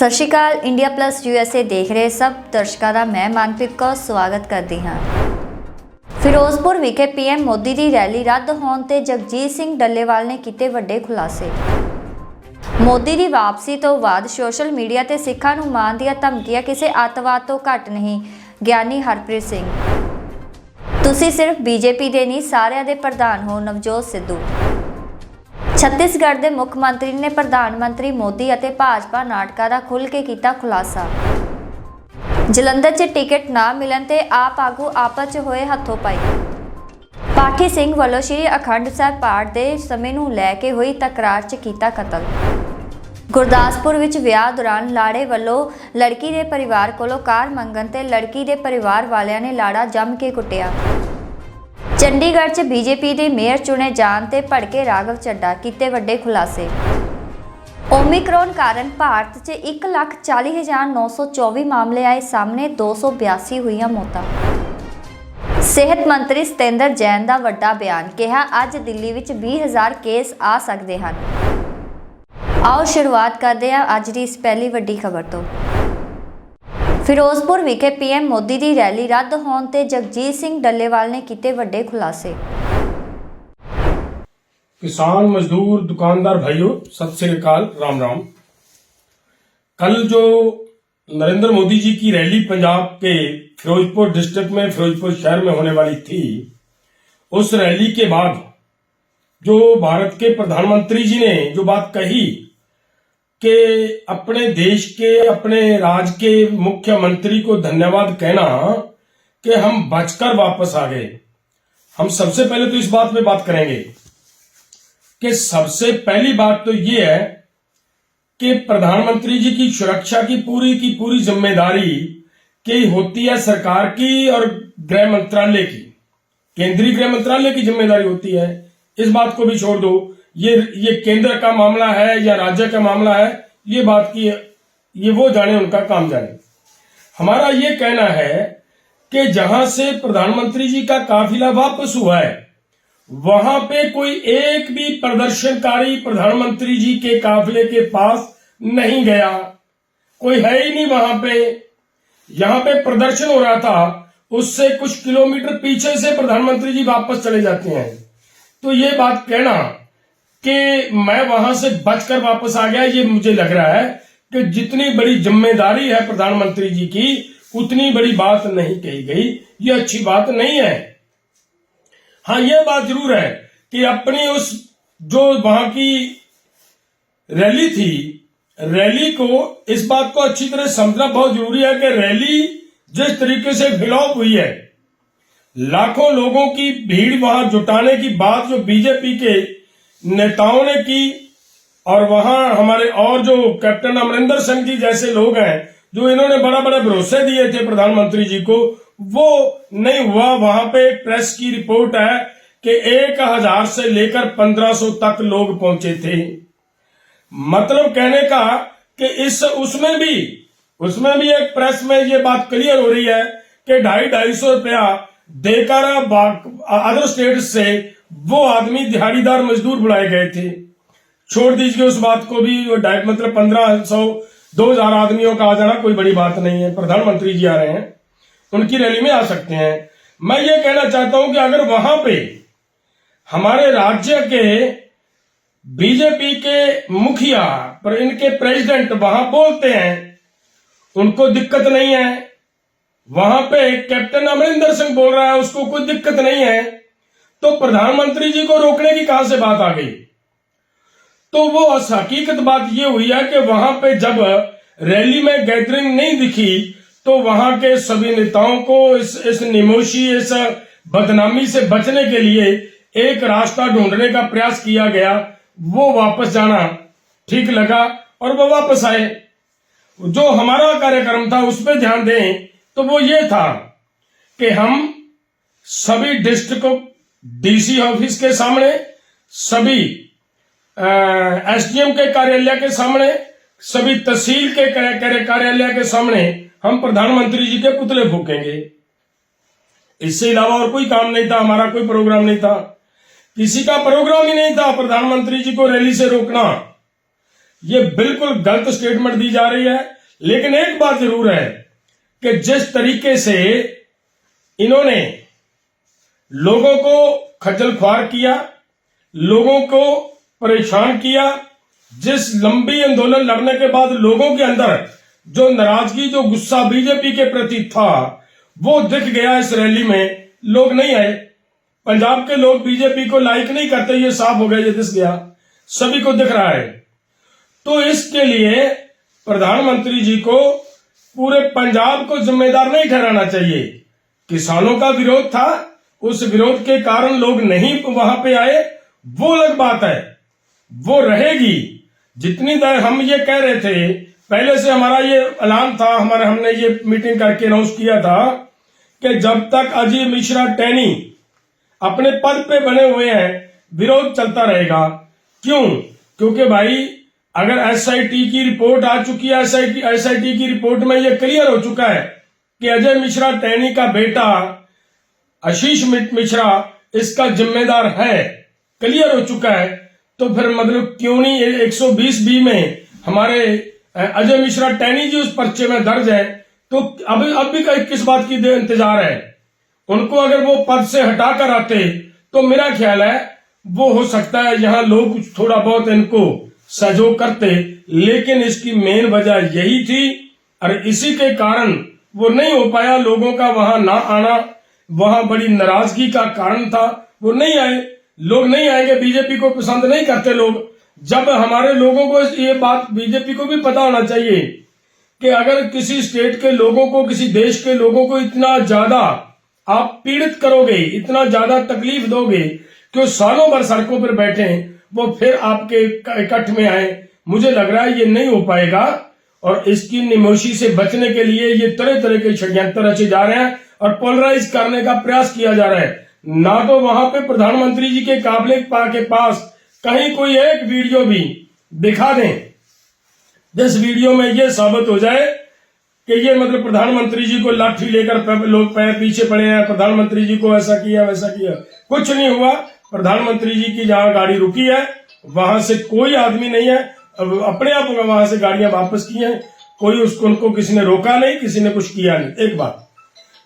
ਸਤਿ ਸ਼੍ਰੀ ਅਕਾਲ। India plus USA ਦੇਖ ਰਹੇ ਸਭ ਦਰਸ਼ਕਾਂ ਦਾ ਮੈਂ ਮਨਪ੍ਰੀਤ ਕੌਰ ਸਵਾਗਤ ਕਰਦੀ ਹਾਂ। ਫਿਰੋਜ਼ਪੁਰ ਵਿਖੇ PM ਮੋਦੀ ਦੀ ਰੈਲੀ ਰੱਦ ਹੋਣ ਤੇ ਜਗਜੀਤ ਸਿੰਘ ਡੱਲੇਵਾਲ ਨੇ ਕੀਤੇ ਵੱਡੇ ਖੁਲਾਸੇ। ਮੋਦੀ ਦੀ ਵਾਪਸੀ ਤੋਂ ਬਾਅਦ ਸੋਸ਼ਲ ਮੀਡੀਆ ਤੇ ਸਿੱਖਾਂ ਨੂੰ ਮਾਰਨ ਦੀਆਂ ਧਮਕੀਆਂ ਕਿਸੇ ਅੱਤਵਾਦ ਤੋਂ ਘੱਟ ਨਹੀਂ। ਗਿਆਨੀ ਹਰਪ੍ਰੀਤ ਸਿੰਘ, ਤੁਸੀਂ ਸਿਰਫ BJP ਦੇ ਨਹੀਂ ਸਾਰਿਆਂ ਦੇ ਪ੍ਰਧਾਨ ਹੋ। ਨਵਜੋਤ ਸਿੱਧੂ, छत्तीसगढ़ के मुख्य मंत्री ने प्रधानमंत्री मोदी और भाजपा नाटकों का खुल के किया खुलासा। जलंधर च टिकट ना मिलन ते आप आगू आपस च होए हथों पाई। पाठी सिंह वालों श्री अखंड साहिब पाठ के समय नूं लैके हुई तकरार च कीता कतल। गुरदासपुर विच विआह दौरान लाड़े वालों लड़की के परिवार कोलों कार मंगण ते लड़की के परिवार वालियां ने लाड़ा जम के कुटिया। चंडीगढ़ च BJP के मेयर चुने जान ते भड़के राघव चड्डा किते वड्डे खुलासे। ओमिक्रॉन कारण भारत च 1,40,924 मामले आए सामने, 282 हुई मौतां। सेहत मंत्री सतेंद्र जैन का वड्डा बयान, कहा अज दिल्ली विच 20,000 केस आ सकते हैं। आओ शुरुआत करते हैं अज की इस पहली वड्डी खबर तो। फिरोजपुर विखे PM मोदी की रैली रद्द होने ते जगजीत सिंह डल्लेवाल ने किए वड्डे खुलासे। किसान मजदूर दुकानदार भाइयों, सत श्री अकाल, राम राम। कल जो नरेंद्र मोदी जी की रैली पंजाब के फिरोजपुर डिस्ट्रिक्ट में फिरोजपुर शहर में होने वाली थी, उस रैली के बाद जो भारत के प्रधानमंत्री जी ने जो बात कही कि अपने देश के अपने राज्य के मुख्यमंत्री को धन्यवाद कहना कि हम बचकर वापस आ गए। हम सबसे पहले तो इस बात पे बात करेंगे कि सबसे पहली बात तो ये है कि प्रधानमंत्री जी की सुरक्षा की पूरी जिम्मेदारी की होती है सरकार की और गृह मंत्रालय की, केंद्रीय गृह मंत्रालय की जिम्मेदारी होती है। इस बात को भी छोड़ दो, ये केंद्र का मामला है या राज्य का मामला है, ये बात की ये वो जाने, उनका काम जाने। हमारा ये कहना है कि जहां से प्रधानमंत्री जी का काफिला वापस हुआ है, वहां पे कोई एक भी प्रदर्शनकारी प्रधानमंत्री जी के काफिले के पास नहीं गया, कोई है ही नहीं वहां पे। यहां पे प्रदर्शन हो रहा था, उससे कुछ किलोमीटर पीछे से प्रधानमंत्री जी वापस चले जाते हैं। तो ये बात कहना कि मैं वहां से बचकर वापस आ गया, ये मुझे लग रहा है कि जितनी बड़ी जिम्मेदारी है प्रधानमंत्री जी की, उतनी बड़ी बात नहीं कही गई। ये अच्छी बात नहीं है। हाँ, ये बात जरूर है कि अपनी उस जो वहां की रैली थी, रैली को इस बात को अच्छी तरह समझना बहुत जरूरी है कि रैली जिस तरीके से फिलॉप हुई है, लाखों लोगों की भीड़ वहां जुटाने की बात जो बीजेपी के नेताओं ने की, और वहां हमारे और जो कैप्टन अमरिंदर सिंह जी जैसे लोग हैं जो इन्होंने बड़ा भरोसे दिए थे प्रधानमंत्री जी को, वो नहीं हुआ। वहां पे प्रेस की रिपोर्ट है कि 1,000 से लेकर 1,500 तक लोग पहुंचे थे। मतलब कहने का कि उसमें भी एक प्रेस में ये बात क्लियर हो रही है कि 250-250 रुपया देकर अदर स्टेट से वो आदमी दिहाड़ीदार मजदूर बुलाए गए थे। छोड़ दीजिए उस बात को भी, मतलब 1,500-2,000 आदमियों का आ जाना कोई बड़ी बात नहीं है। प्रधानमंत्री जी आ रहे हैं, उनकी रैली में आ सकते हैं। मैं ये कहना चाहता हूं कि अगर वहां पे हमारे राज्य के बीजेपी के मुखिया पर इनके प्रेसिडेंट वहां बोलते हैं, उनको दिक्कत नहीं है। वहां पे कैप्टन अमरिंदर सिंह बोल रहा है, उसको कोई दिक्कत नहीं है, तो प्रधानमंत्री जी को रोकने की कहां से बात आ गई? तो वो हकीकत बात ये हुई है कि वहां पे जब रैली में गैदरिंग नहीं दिखी, तो वहां के सभी नेताओं को इस निमोशी, इस बदनामी से बचने के लिए एक रास्ता ढूंढने का प्रयास किया गया। वो वापस जाना ठीक लगा और वो वापस आए। जो हमारा कार्यक्रम था उस पर ध्यान दें तो वो ये था कि हम सभी डिस्ट्रिक्ट DC ऑफिस के सामने, सभी SDM के कार्यालय के सामने, सभी तहसील के कार्यालय के सामने हम प्रधानमंत्री जी के पुतले फूकेंगे। इससे अलावा और कोई काम नहीं था, हमारा कोई प्रोग्राम नहीं था, किसी का प्रोग्राम ही नहीं था प्रधानमंत्री जी को रैली से रोकना। ये बिल्कुल गलत स्टेटमेंट दी जा रही है। लेकिन एक बात जरूर है कि जिस तरीके से इन्होंने लोगों को खज्जल ख्वार किया, लोगों को परेशान किया, जिस लंबी आंदोलन लड़ने के बाद लोगों के अंदर जो नाराजगी, जो गुस्सा बीजेपी के प्रति था, वो दिख गया इस रैली में। लोग नहीं आए, पंजाब के लोग बीजेपी को लाइक नहीं करते, ये साफ हो गया, ये दिख गया, सभी को दिख रहा है। तो इसके लिए प्रधानमंत्री जी को पूरे पंजाब को जिम्मेदार नहीं ठहराना चाहिए। किसानों का विरोध था, उस विरोध के कारण लोग नहीं वहां पे आए, वो अलग बात है, वो रहेगी। जितनी देर हम ये कह रहे थे, पहले से हमारा ये ऐलान था, हमने ये मीटिंग करके अनाउंस किया था कि जब तक अजय मिश्रा टैनी अपने पद पे बने हुए हैं, विरोध चलता रहेगा। क्यों? क्योंकि भाई अगर एसआईटी की रिपोर्ट आ चुकी है, एसआईटी की रिपोर्ट में ये क्लियर हो चुका है कि अजय मिश्रा टैनी का बेटा आशीष मिश्रा इसका जिम्मेदार है, क्लियर हो चुका है। तो फिर मतलब क्यों नहीं 120B में हमारे अजय मिश्रा टैनी जी उस पर्चे में दर्ज है। तो अब भी किस बात की इंतजार है? उनको अगर वो पद से हटाकर आते तो मेरा ख्याल है वो हो सकता है यहाँ लोग कुछ थोड़ा बहुत इनको सहयोग करते, लेकिन इसकी मेन वजह यही थी और इसी के कारण वो नहीं हो पाया। लोगों का वहां ना आना वहां बड़ी नाराजगी का कारण था, वो नहीं आए। लोग नहीं आएंगे, बीजेपी को पसंद नहीं करते लोग। जब हमारे लोगों को ये बात बीजेपी को भी पता होना चाहिए कि अगर किसी स्टेट के लोगों को, किसी देश के लोगों को इतना ज्यादा आप पीड़ित करोगे, इतना ज्यादा तकलीफ दोगे कि वो सालों भर सड़कों पर बैठे, वो फिर आपके इकट्ठ में आए, मुझे लग रहा है ये नहीं हो पाएगा। और इसकी निमोशी से बचने के लिए ये तरह तरह के षड्यंत्र रचे जा रहे हैं और पोलराइज करने का प्रयास किया जा रहा है। ना तो वहां पे प्रधानमंत्री जी के काबिले के पास कहीं कोई एक वीडियो भी दिखा दें जिस वीडियो में ये साबित हो जाए कि ये मतलब प्रधानमंत्री जी को लाठी लेकर लोग पैर पीछे पड़े हैं, प्रधानमंत्री जी को ऐसा किया वैसा किया। कुछ नहीं हुआ। प्रधानमंत्री जी की जहां गाड़ी रुकी है वहां से कोई आदमी नहीं है, अपने आप वहां से गाड़ियां वापस की हैं, कोई उनको किसी ने रोका नहीं, किसी ने कुछ किया नहीं। एक बात।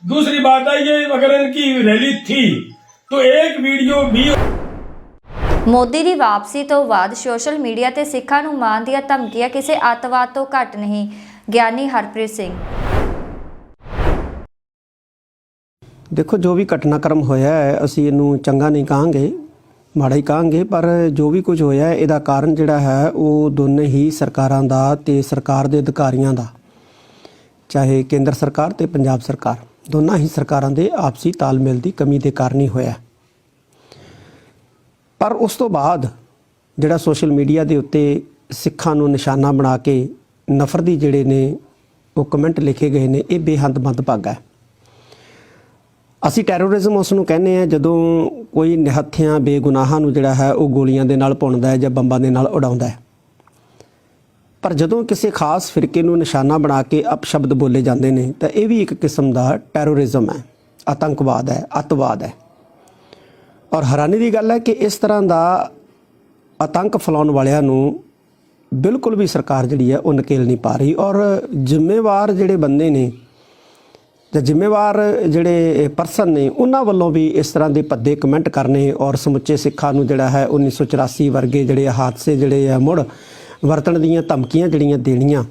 दूसरी बात है, ये अगर इनकी रैली थी तो एक वीडियो भी। ਮੋਦੀ ਦੀ ਵਾਪਸੀ ਤੋਂ ਬਾਅਦ ਸੋਸ਼ਲ ਮੀਡੀਆ ਤੇ ਸਿੱਖਾਂ ਨੂੰ ਮਾਰਨ ਦੀਆਂ ਧਮਕੀਆਂ ਕਿਸੇ ਅੱਤਵਾਦ ਤੋਂ ਘੱਟ ਨਹੀਂ। ਗਿਆਨੀ ਹਰਪ੍ਰੀਤ ਸਿੰਘ। ਦੇਖੋ, ਜੋ ਵੀ ਘਟਨਾਕ੍ਰਮ ਹੋਇਆ ਹੈ ਅਸੀਂ ਇਹਨੂੰ ਚੰਗਾ ਨਹੀਂ ਕਹਾਂਗੇ, ਮਾੜਾ ਹੀ ਕਹਾਂਗੇ, ਪਰ ਜੋ ਵੀ ਕੁਝ ਹੋਇਆ ਇਹਦਾ ਕਾਰਨ ਜਿਹੜਾ ਹੈ ਉਹ ਦੋਨੇ ਹੀ ਸਰਕਾਰਾਂ ਦਾ ਤੇ ਸਰਕਾਰ ਦੇ ਅਧਿਕਾਰੀਆਂ ਦਾ, ਚਾਹੇ ਕੇਂਦਰ ਸਰਕਾਰ ਤੇ ਪੰਜਾਬ ਸਰਕਾਰ, ਦੋਨਾਂ ਹੀ ਸਰਕਾਰਾਂ ਦੇ ਆਪਸੀ ਤਾਲਮੇਲ ਦੀ ਕਮੀ ਦੇ ਕਾਰਨ ਹੀ ਹੋਇਆ। ਪਰ ਉਸ ਤੋਂ ਬਾਅਦ ਜਿਹੜਾ ਸੋਸ਼ਲ ਮੀਡੀਆ ਦੇ ਉੱਤੇ ਸਿੱਖਾਂ ਨੂੰ ਨਿਸ਼ਾਨਾ ਬਣਾ ਕੇ ਨਫ਼ਰਤ ਦੀ ਜਿਹੜੇ ਨੇ ਉਹ ਕਮੈਂਟ ਲਿਖੇ ਗਏ ਨੇ, ਇਹ ਬੇਹੱਦ ਮੰਦਭਾਗਾ ਹੈ। ਅਸੀਂ ਟੈਰੋਰਿਜ਼ਮ ਉਸ ਨੂੰ ਕਹਿੰਦੇ ਹਾਂ ਜਦੋਂ ਕੋਈ ਨਿਹੱਥਿਆਂ ਬੇਗੁਨਾਹਾਂ ਨੂੰ ਜਿਹੜਾ ਹੈ ਉਹ ਗੋਲੀਆਂ ਦੇ ਨਾਲ ਭੁੰਨਦਾ ਹੈ ਜਾਂ ਬੰਬਾਂ ਦੇ ਨਾਲ ਉਡਾਉਂਦਾ ਹੈ। ਪਰ ਜਦੋਂ ਕਿਸੇ ਖਾਸ ਫਿਰਕੇ ਨੂੰ ਨਿਸ਼ਾਨਾ ਬਣਾ ਕੇ ਅਪਸ਼ਬਦ ਬੋਲੇ ਜਾਂਦੇ ਨੇ ਤਾਂ ਇਹ ਵੀ ਇੱਕ ਕਿਸਮ ਦਾ ਟੈਰੋਰਿਜ਼ਮ ਹੈ, ਆਤੰਕਵਾਦ ਹੈ, ਅੱਤਵਾਦ ਹੈ। ਔਰ ਹੈਰਾਨੀ ਦੀ ਗੱਲ ਹੈ ਕਿ ਇਸ ਤਰ੍ਹਾਂ ਦਾ ਆਤੰਕ ਫੈਲਾਉਣ ਵਾਲਿਆਂ ਨੂੰ ਬਿਲਕੁਲ ਵੀ ਸਰਕਾਰ ਜਿਹੜੀ ਹੈ ਉਹ ਨਕੇਲ ਨਹੀਂ ਪਾ ਰਹੀ। ਔਰ ਜ਼ਿੰਮੇਵਾਰ ਜਿਹੜੇ ਬੰਦੇ ਨੇ ਜਾਂ ਜ਼ਿੰਮੇਵਾਰ ਜਿਹੜੇ ਪਰਸਨ ਨੇ ਉਹਨਾਂ ਵੱਲੋਂ ਵੀ ਇਸ ਤਰ੍ਹਾਂ ਦੇ ਭੱਦੇ ਕਮੈਂਟ ਕਰਨੇ ਔਰ ਸਮੁੱਚੇ ਸਿੱਖਾਂ ਨੂੰ ਜਿਹੜਾ ਹੈ 1984 ਵਰਗੇ ਜਿਹੜੇ ਹਾਦਸੇ ਜਿਹੜੇ ਆ ਮੁੜ ਵਰਤਣ ਦੀਆਂ ਧਮਕੀਆਂ ਜਿਹੜੀਆਂ ਦੇਣੀਆਂ,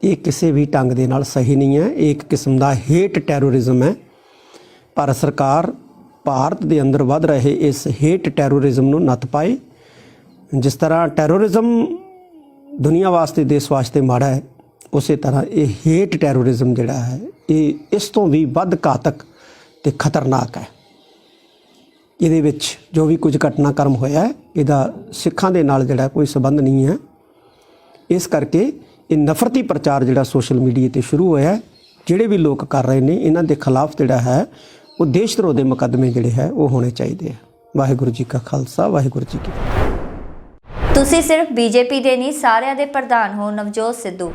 ਇਹ ਕਿਸੇ ਵੀ ਢੰਗ ਦੇ ਨਾਲ ਸਹੀ ਨਹੀਂ ਹੈ। ਇਹ ਇੱਕ ਕਿਸਮ ਦਾ ਹੇਟ ਟੈਰੋਰਿਜ਼ਮ ਹੈ। ਭਾਰਤ ਸਰਕਾਰ ਭਾਰਤ ਦੇ ਅੰਦਰ ਵੱਧ ਰਹੇ ਇਸ ਹੇਟ ਟੈਰੋਰਿਜ਼ਮ ਨੂੰ ਨੱਥ ਪਾਏ। ਜਿਸ ਤਰ੍ਹਾਂ ਟੈਰੋਰਿਜ਼ਮ ਦੁਨੀਆ ਵਾਸਤੇ, ਦੇਸ਼ ਵਾਸਤੇ ਮਾੜਾ ਹੈ, ਉਸੇ ਤਰ੍ਹਾਂ ਇਹ ਹੇਟ ਟੈਰੋਰਿਜ਼ਮ ਜਿਹੜਾ ਹੈ ਇਹ ਇਸ ਤੋਂ ਵੀ ਵੱਧ ਘਾਤਕ ਤੇ ਖਤਰਨਾਕ ਹੈ। ਇਹਦੇ ਵਿੱਚ ਜੋ ਵੀ ਕੁਝ ਘਟਨਾਕ੍ਰਮ ਹੋਇਆ ਹੈ ਇਹਦਾ ਸਿੱਖਾਂ ਦੇ ਨਾਲ ਜਿਹੜਾ ਕੋਈ ਸੰਬੰਧ ਨਹੀਂ ਹੈ। ਇਸ ਕਰਕੇ ਇਹ ਨਫ਼ਰਤੀ ਪ੍ਰਚਾਰ ਜਿਹੜਾ ਸੋਸ਼ਲ ਮੀਡੀਆ ਤੇ ਸ਼ੁਰੂ ਹੋਇਆ, ਜਿਹੜੇ ਵੀ ਲੋਕ ਕਰ ਰਹੇ ਨੇ ਇਹਨਾਂ ਦੇ ਖਿਲਾਫ ਜਿਹੜਾ ਹੈ ਉਹ ਦੇਸ਼ ਧਰੋਹ ਦੇ ਮੁਕੱਦਮੇ ਜਿਹੜੇ ਹੈ ਉਹ ਹੋਣੇ ਚਾਹੀਦੇ ਆ। ਵਾਹਿਗੁਰੂ ਜੀ ਕਾ ਖਾਲਸਾ, ਵਾਹਿਗੁਰੂ ਜੀ ਕੀ ਫਤਿਹ। ਤੁਸੀਂ ਸਿਰਫ ਬੀਜੇਪੀ ਦੇ ਨਹੀਂ, ਸਾਰਿਆਂ ਦੇ ਪ੍ਰਧਾਨ ਹੋ। ਨਵਜੋਤ ਸਿੱਧੂ।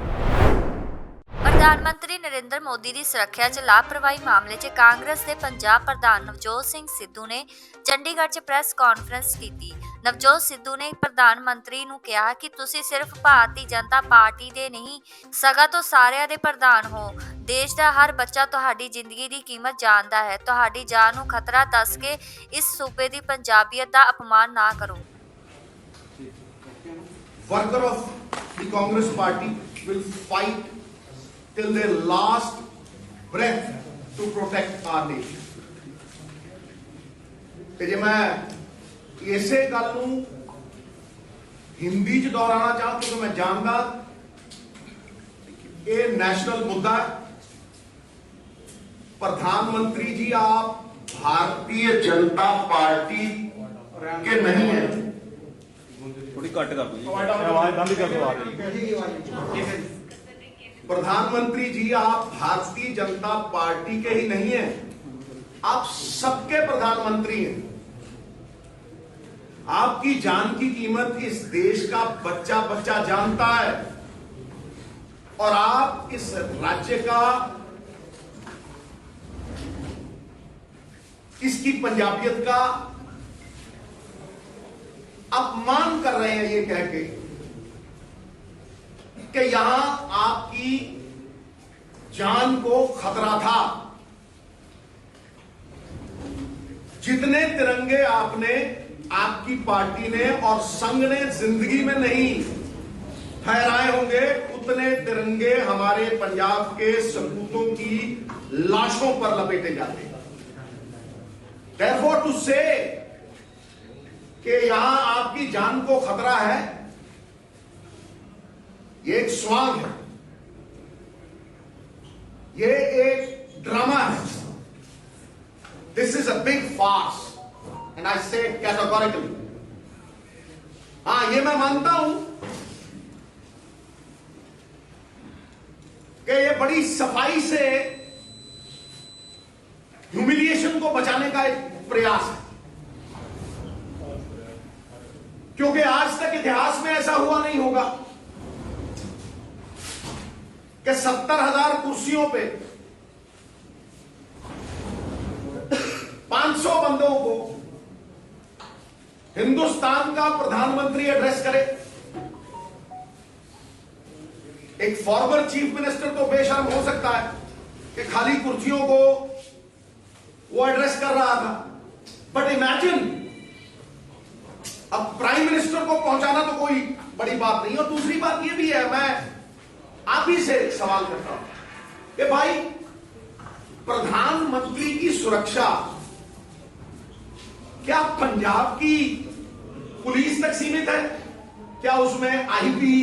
ਪ੍ਰਧਾਨ ਮੰਤਰੀ ਨਰਿੰਦਰ ਮੋਦੀ ਦੀ ਸੁਰੱਖਿਆ 'ਚ ਲਾਪਰਵਾਹੀ ਮਾਮਲੇ 'ਚ ਕਾਂਗਰਸ ਦੇ ਪੰਜਾਬ ਪ੍ਰਧਾਨ ਨਵਜੋਤ ਸਿੰਘ ਸਿੱਧੂ ਨੇ ਚੰਡੀਗੜ੍ਹ 'ਚ ਪ੍ਰੈਸ ਕਾਨਫਰੰਸ ਕੀਤੀ। ਨਵਜੋਤ ਸਿੱਧੂ ਨੇ ਪ੍ਰਧਾਨ ਮੰਤਰੀ ਨੂੰ ਕਿਹਾ ਕਿ ਤੁਸੀਂ ਸਿਰਫ ਭਾਰਤੀ ਜਨਤਾ ਪਾਰਟੀ ਦੇ ਨਹੀਂ ਸਗੋਂ ਤੋਂ ਸਾਰਿਆਂ ਦੇ ਪ੍ਰਧਾਨ ਹੋ। ਦੇਸ਼ ਦਾ ਹਰ ਬੱਚਾ ਤੁਹਾਡੀ ਜ਼ਿੰਦਗੀ ਦੀ ਕੀਮਤ ਜਾਣਦਾ ਹੈ। ਤੁਹਾਡੀ ਜਾਨ ਨੂੰ ਖਤਰਾ ਦੱਸ ਕੇ ਇਸ ਸੂਬੇ ਦੀ ਪੰਜਾਬੀਅਤ ਦਾ ਅਪਮਾਨ ਨਾ ਕਰੋ। Worker of the Congress Party will fight till their last breath to protect our nation. ਤੇ ਜੇ ਮੈਂ ਇਸੇ ਗੱਲ ਨੂੰ ਹਿੰਦੀ 'ਚ ਦੁਹਰਾਉਣਾ ਚਾਹਾਂ ਕਿਉਂਕਿ ਮੈਂ ਜਾਣਦਾ ਇਹ नेशनल मुद्दा है। प्रधानमंत्री जी आप भारतीय जनता पार्टी के नहीं है। थोड़ी कट कर दो, आवाज बंद कर दो। प्रधानमंत्री जी आप भारतीय जनता पार्टी के ही नहीं है, आप सबके प्रधानमंत्री हैं। आपकी जान की कीमत इस देश का बच्चा बच्चा जानता है और आप इस राज्य का, इसकी पंजाबियत का अपमान कर रहे हैं ये कह के कि यहां आपकी जान को खतरा था। जितने तिरंगे आपने, आपकी पार्टी ने और संघ ने जिंदगी में नहीं फहराए होंगे, उतने तिरंगे हमारे पंजाब के सपूतों की लाशों पर लपेटे जाते हैं। Therefore to say कि यहां आपकी जान को खतरा है, ये एक स्वांग है, ये एक ड्रामा है। This is a big farce and I say categorically. हां, ये मैं मानता हूं कि ये बड़ी सफाई से ह्यूमिलिएशन को बचाने का एक प्रयास है, क्योंकि आज तक इतिहास में ऐसा हुआ नहीं होगा कि 70,000 कुर्सियों पे 500 बंदों को हिंदुस्तान का प्रधानमंत्री एड्रेस करे। एक फॉर्मर चीफ मिनिस्टर तो बेशर्म हो सकता है कि खाली कुर्सियों को वो एड्रेस कर रहा था, बट इमेजिन अब प्राइम मिनिस्टर को पहुंचाना तो कोई बड़ी बात नहीं। और दूसरी बात ये भी है, मैं आप ही से सवाल करता हूं कि भाई प्रधानमंत्री की सुरक्षा क्या पंजाब की पुलिस तक सीमित है? क्या उसमें आईबी,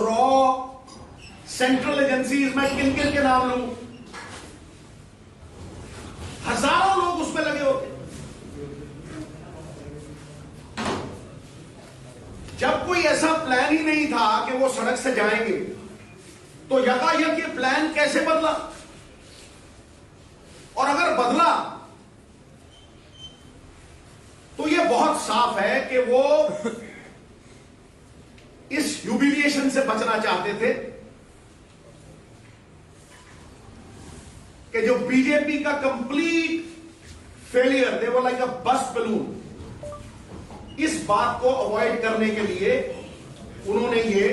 रॉ, सेंट्रल एजेंसीज, मैं किन किन के नाम लूं, हजारों लोग उसमें लगे होते। जब कोई ऐसा प्लान ही नहीं था कि वो सड़क से जाएंगे, तो यकायक ये प्लान कैसे बदला? और अगर बदला तो ये बहुत साफ है कि वो इस ह्यूमिलिएशन से बचना चाहते थे कि जो बीजेपी का complete failure, they were like a bust balloon, इस बात को अवॉइड करने के लिए उन्होंने ये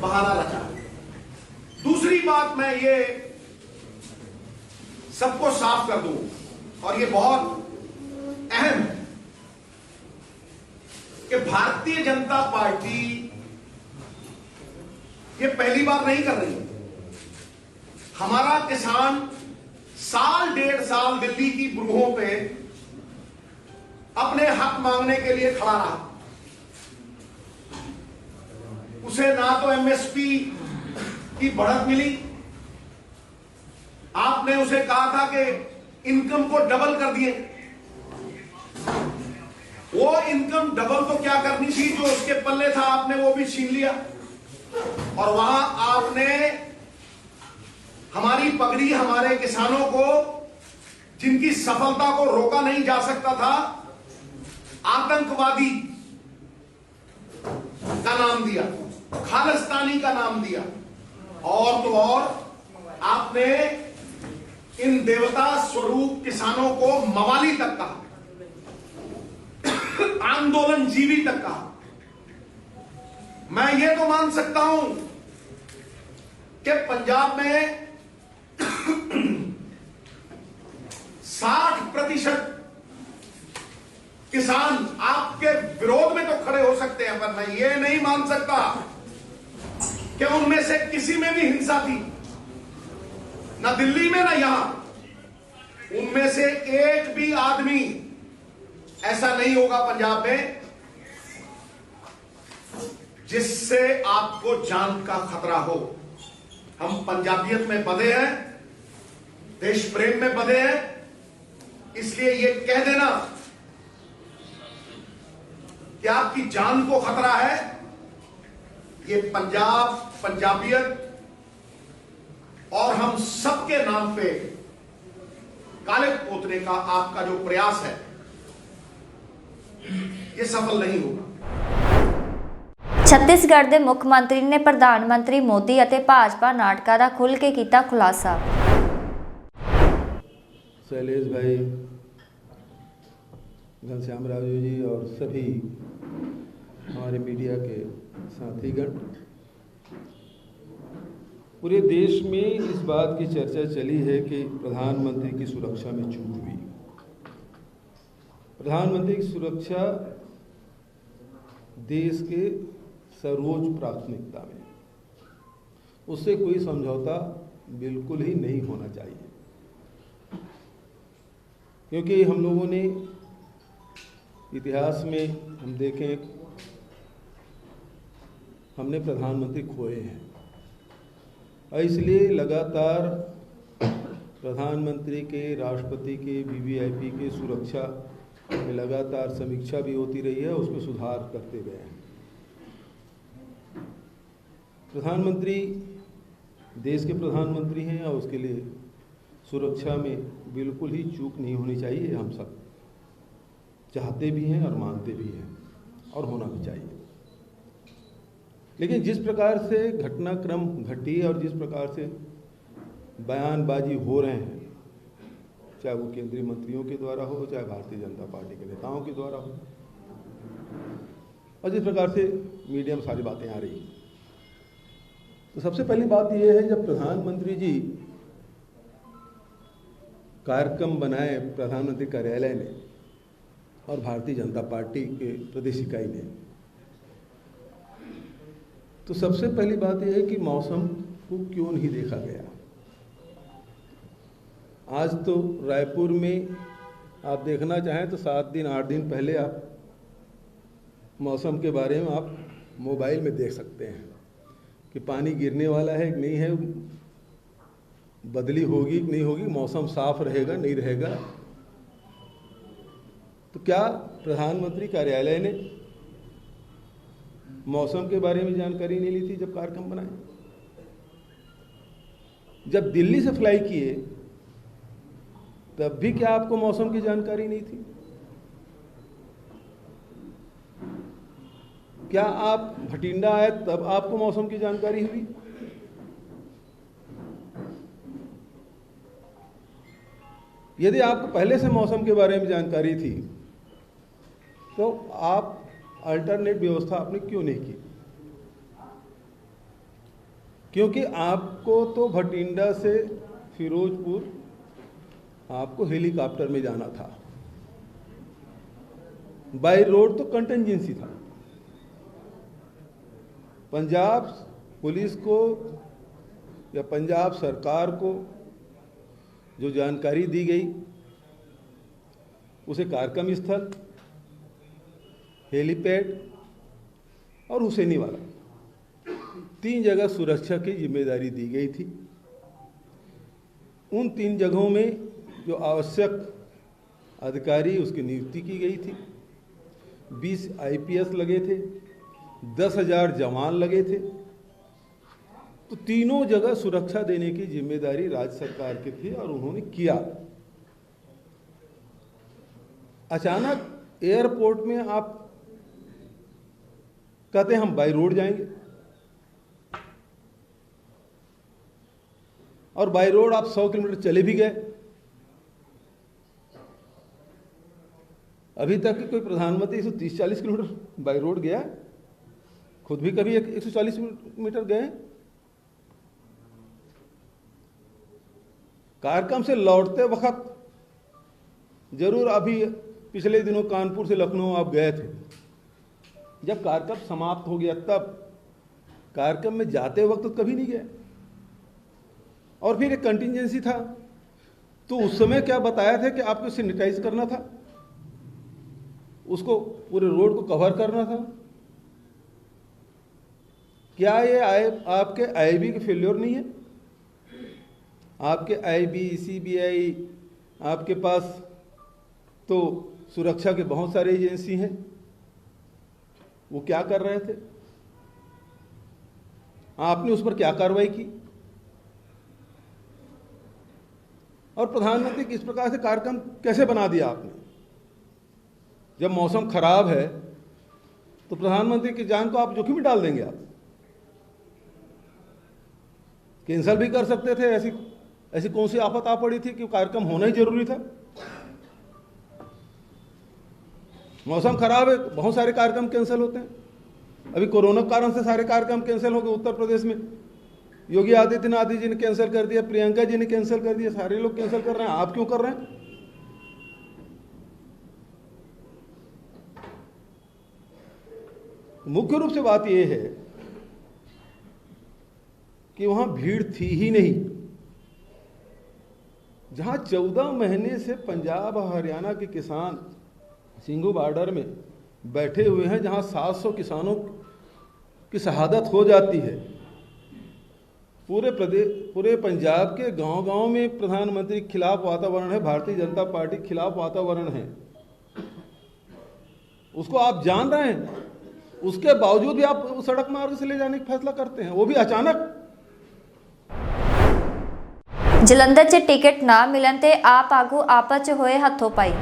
बहाना रचा। दूसरी बात मैं ये सबको साफ कर दूं, और ये बहुत अहम है कि भारतीय जनता पार्टी ये पहली बार नहीं कर रही है। हमारा किसान साल डेढ़ साल दिल्ली की बुरुहों पे अपने हक मांगने के लिए खड़ा रहा। उसे ना तो एमएसपी की बढ़त मिली, आपने उसे कहा था कि इनकम को डबल कर दिए। वो इनकम डबल तो क्या करनी थी, जो उसके पल्ले था आपने वो भी छीन लिया। और वहां आपने हमारी पगड़ी, हमारे किसानों को, जिनकी सफलता को रोका नहीं जा सकता था, आतंकवादी का नाम दिया। खालिस्तानी का नाम दिया, और तो और आपने इन देवता स्वरूप किसानों को मवाली तक कहा, आंदोलन जीवी तक कहा। मैं ये तो मान सकता हूं कि पंजाब में 60% किसान आपके विरोध में तो खड़े हो सकते हैं, पर मैं ये नहीं मान सकता कि उनमें से किसी में भी हिंसा थी, ना दिल्ली में ना यहां। उनमें से एक भी आदमी ऐसा नहीं होगा पंजाब में जिससे आपको जान का खतरा हो। हम पंजाबियत में बंधे हैं, देश प्रेम में बंधे हैं, इसलिए ये कह देना कि आपकी जान को खतरा है, ये पंजाब, पंजाबियत और हम सबके नाम पे काले पोतने का आपका जो प्रयास है, ये सफल नहीं होगा। ਛੱਤੀਸਗੜ੍ਹ ਦੇ ਮੁੱਖ ਮੰਤਰੀ ਨੇ ਪ੍ਰਧਾਨ ਮੰਤਰੀ ਮੋਦੀ ਅਤੇ ਭਾਜਪਾ ਨਾਟਕਾਂ ਦਾ ਖੁੱਲ੍ਹ ਕੇ ਕੀਤਾ ਖੁਲਾਸਾ। शैलेश भाई, घनश्याम राजू जी और सभी हमारे मीडिया के साथीगण, पूरे देश में इस बात की चर्चा चली है कि प्रधानमंत्री की सुरक्षा में चूक हुई। प्रधानमंत्री की सुरक्षा देश के सर्वोच्च प्राथमिकता में, उससे कोई समझौता बिल्कुल ही नहीं होना चाहिए, क्योंकि हम लोगों ने इतिहास में हम देखें, हमने प्रधानमंत्री खोए हैं और इसलिए लगातार प्रधानमंत्री के, राष्ट्रपति के, वीवीआईपी के सुरक्षा में लगातार समीक्षा भी होती रही है, उसमें सुधार करते गए हैं। प्रधानमंत्री देश के प्रधानमंत्री हैं और उसके लिए सुरक्षा में बिल्कुल ही चूक नहीं होनी चाहिए, हम सब चाहते भी हैं और मानते भी हैं और होना भी चाहिए। लेकिन जिस प्रकार से घटनाक्रम घटी और जिस प्रकार से बयानबाजी हो रहे हैं, चाहे वो केंद्रीय मंत्रियों के द्वारा हो, चाहे भारतीय जनता पार्टी के नेताओं के द्वारा हो, और जिस प्रकार से मीडिया में सारी बातें आ रही हैं, तो सबसे पहली बात यह है, जब प्रधानमंत्री जी कार्यक्रम बनाए प्रधानमंत्री कार्यालय ने और भारतीय जनता पार्टी के प्रदेश इकाई ने, तो सबसे पहली बात यह है कि मौसम को क्यों नहीं देखा गया। आज तो रायपुर में आप देखना चाहें तो 7 दिन 8 दिन पहले आप मौसम के बारे में आप मोबाइल में देख सकते हैं कि पानी गिरने वाला है कि नहीं है, बदली होगी कि नहीं होगी, मौसम साफ रहेगा नहीं रहेगा। तो क्या प्रधानमंत्री कार्यालय ने मौसम के बारे में जानकारी नहीं ली थी जब कार्यक्रम बनाए? जब दिल्ली से फ्लाई किए तब भी क्या आपको मौसम की जानकारी नहीं थी? क्या आप भटिंडा आए तब आपको मौसम की जानकारी हुई? यदि आपको पहले से मौसम के बारे में जानकारी थी तो आप अल्टरनेट व्यवस्था आपने क्यों नहीं की? क्योंकि आपको तो भटिंडा से फिरोजपुर आपको हेलीकॉप्टर में जाना था, बाय रोड तो कंटिजेंसी था। पंजाब पुलिस को या पंजाब सरकार को जो जानकारी दी गई, उसे कार्यक्रम स्थल, हेलीपैड और हुसैनीवाला 3 जगह सुरक्षा की जिम्मेदारी दी गई थी। उन 3 जगहों में जो आवश्यक अधिकारी उसकी नियुक्ति की गई थी, 20 आईपीएस लगे थे, 10,000 जवान लगे थे। तो तीनों जगह सुरक्षा देने की जिम्मेदारी राज्य सरकार की थी और उन्होंने किया। अचानक एयरपोर्ट में आप कहते हैं हम बाई रोड जाएंगे, और बाई रोड आप 100 किलोमीटर चले भी गए। अभी तक कोई प्रधानमंत्री 130-140 किलोमीटर बाई रोड गया? खुद भी कभी 140 मीटर गए? कार्यक्रम से लौटते वक्त जरूर अभी पिछले दिनों कानपुर से लखनऊ आप गए थे, जब कार्यक्रम समाप्त हो गया तब। कार्यक्रम में जाते वक्त तो कभी नहीं गए। और फिर एक कंटिजेंसी था, तो उस समय क्या बताया था कि आपको सैनिटाइज करना था, उसको पूरे रोड को कवर करना था। क्या ये आपके आईबी के फेल्योर नहीं है? आपके आईबी, सीबीआई, आपके पास तो सुरक्षा के बहुत सारे एजेंसी हैं, वो क्या कर रहे थे? आपने उस पर क्या कार्रवाई की? और प्रधानमंत्री किस प्रकार से कार्यक्रम कैसे बना दिया आपने? जब मौसम खराब है तो प्रधानमंत्री की जान को आप जोखिम में डाल देंगे। आप कैंसिल भी कर सकते थे। ऐसी कौन सी आफत आ पड़ी थी कि कार्यक्रम होना ही जरूरी था? मौसम खराब है, बहुत सारे कार्यक्रम कैंसिल होते हैं। अभी कोरोना के कारण से सारे कार्यक्रम कैंसिल हो गए उत्तर प्रदेश में। योगी आदित्यनाथ जी ने कैंसिल कर दिया, प्रियंका जी ने कैंसिल कर दिया, सारे लोग कैंसिल कर रहे हैं। आप क्यों कर रहे हैं? मुख्य रूप से बात यह है कि वहां भीड़ थी ही नहीं। जहां 14 महीने से पंजाब और हरियाणा के किसान सिंघू बॉर्डर में बैठे हुए हैं, जहां 700 किसानों की शहादत हो जाती है, पूरे पंजाब के गांव-गांव में प्रधानमंत्री के खिलाफ वातावरण है, भारतीय जनता पार्टी के खिलाफ वातावरण है। उसको आप जान रहे हैं, उसके बावजूद भी आप सड़क मार्ग से ले जाने का फैसला करते हैं, वो भी अचानक। ਜਲੰਧਰ 'ਚ ਟਿਕਟ ਨਾ ਮਿਲਣ ਤੇ ਆਪ ਆਗੂ ਆਪਸ 'ਚ ਹੋਏ ਹੱਥੋਂ ਪਾਈ।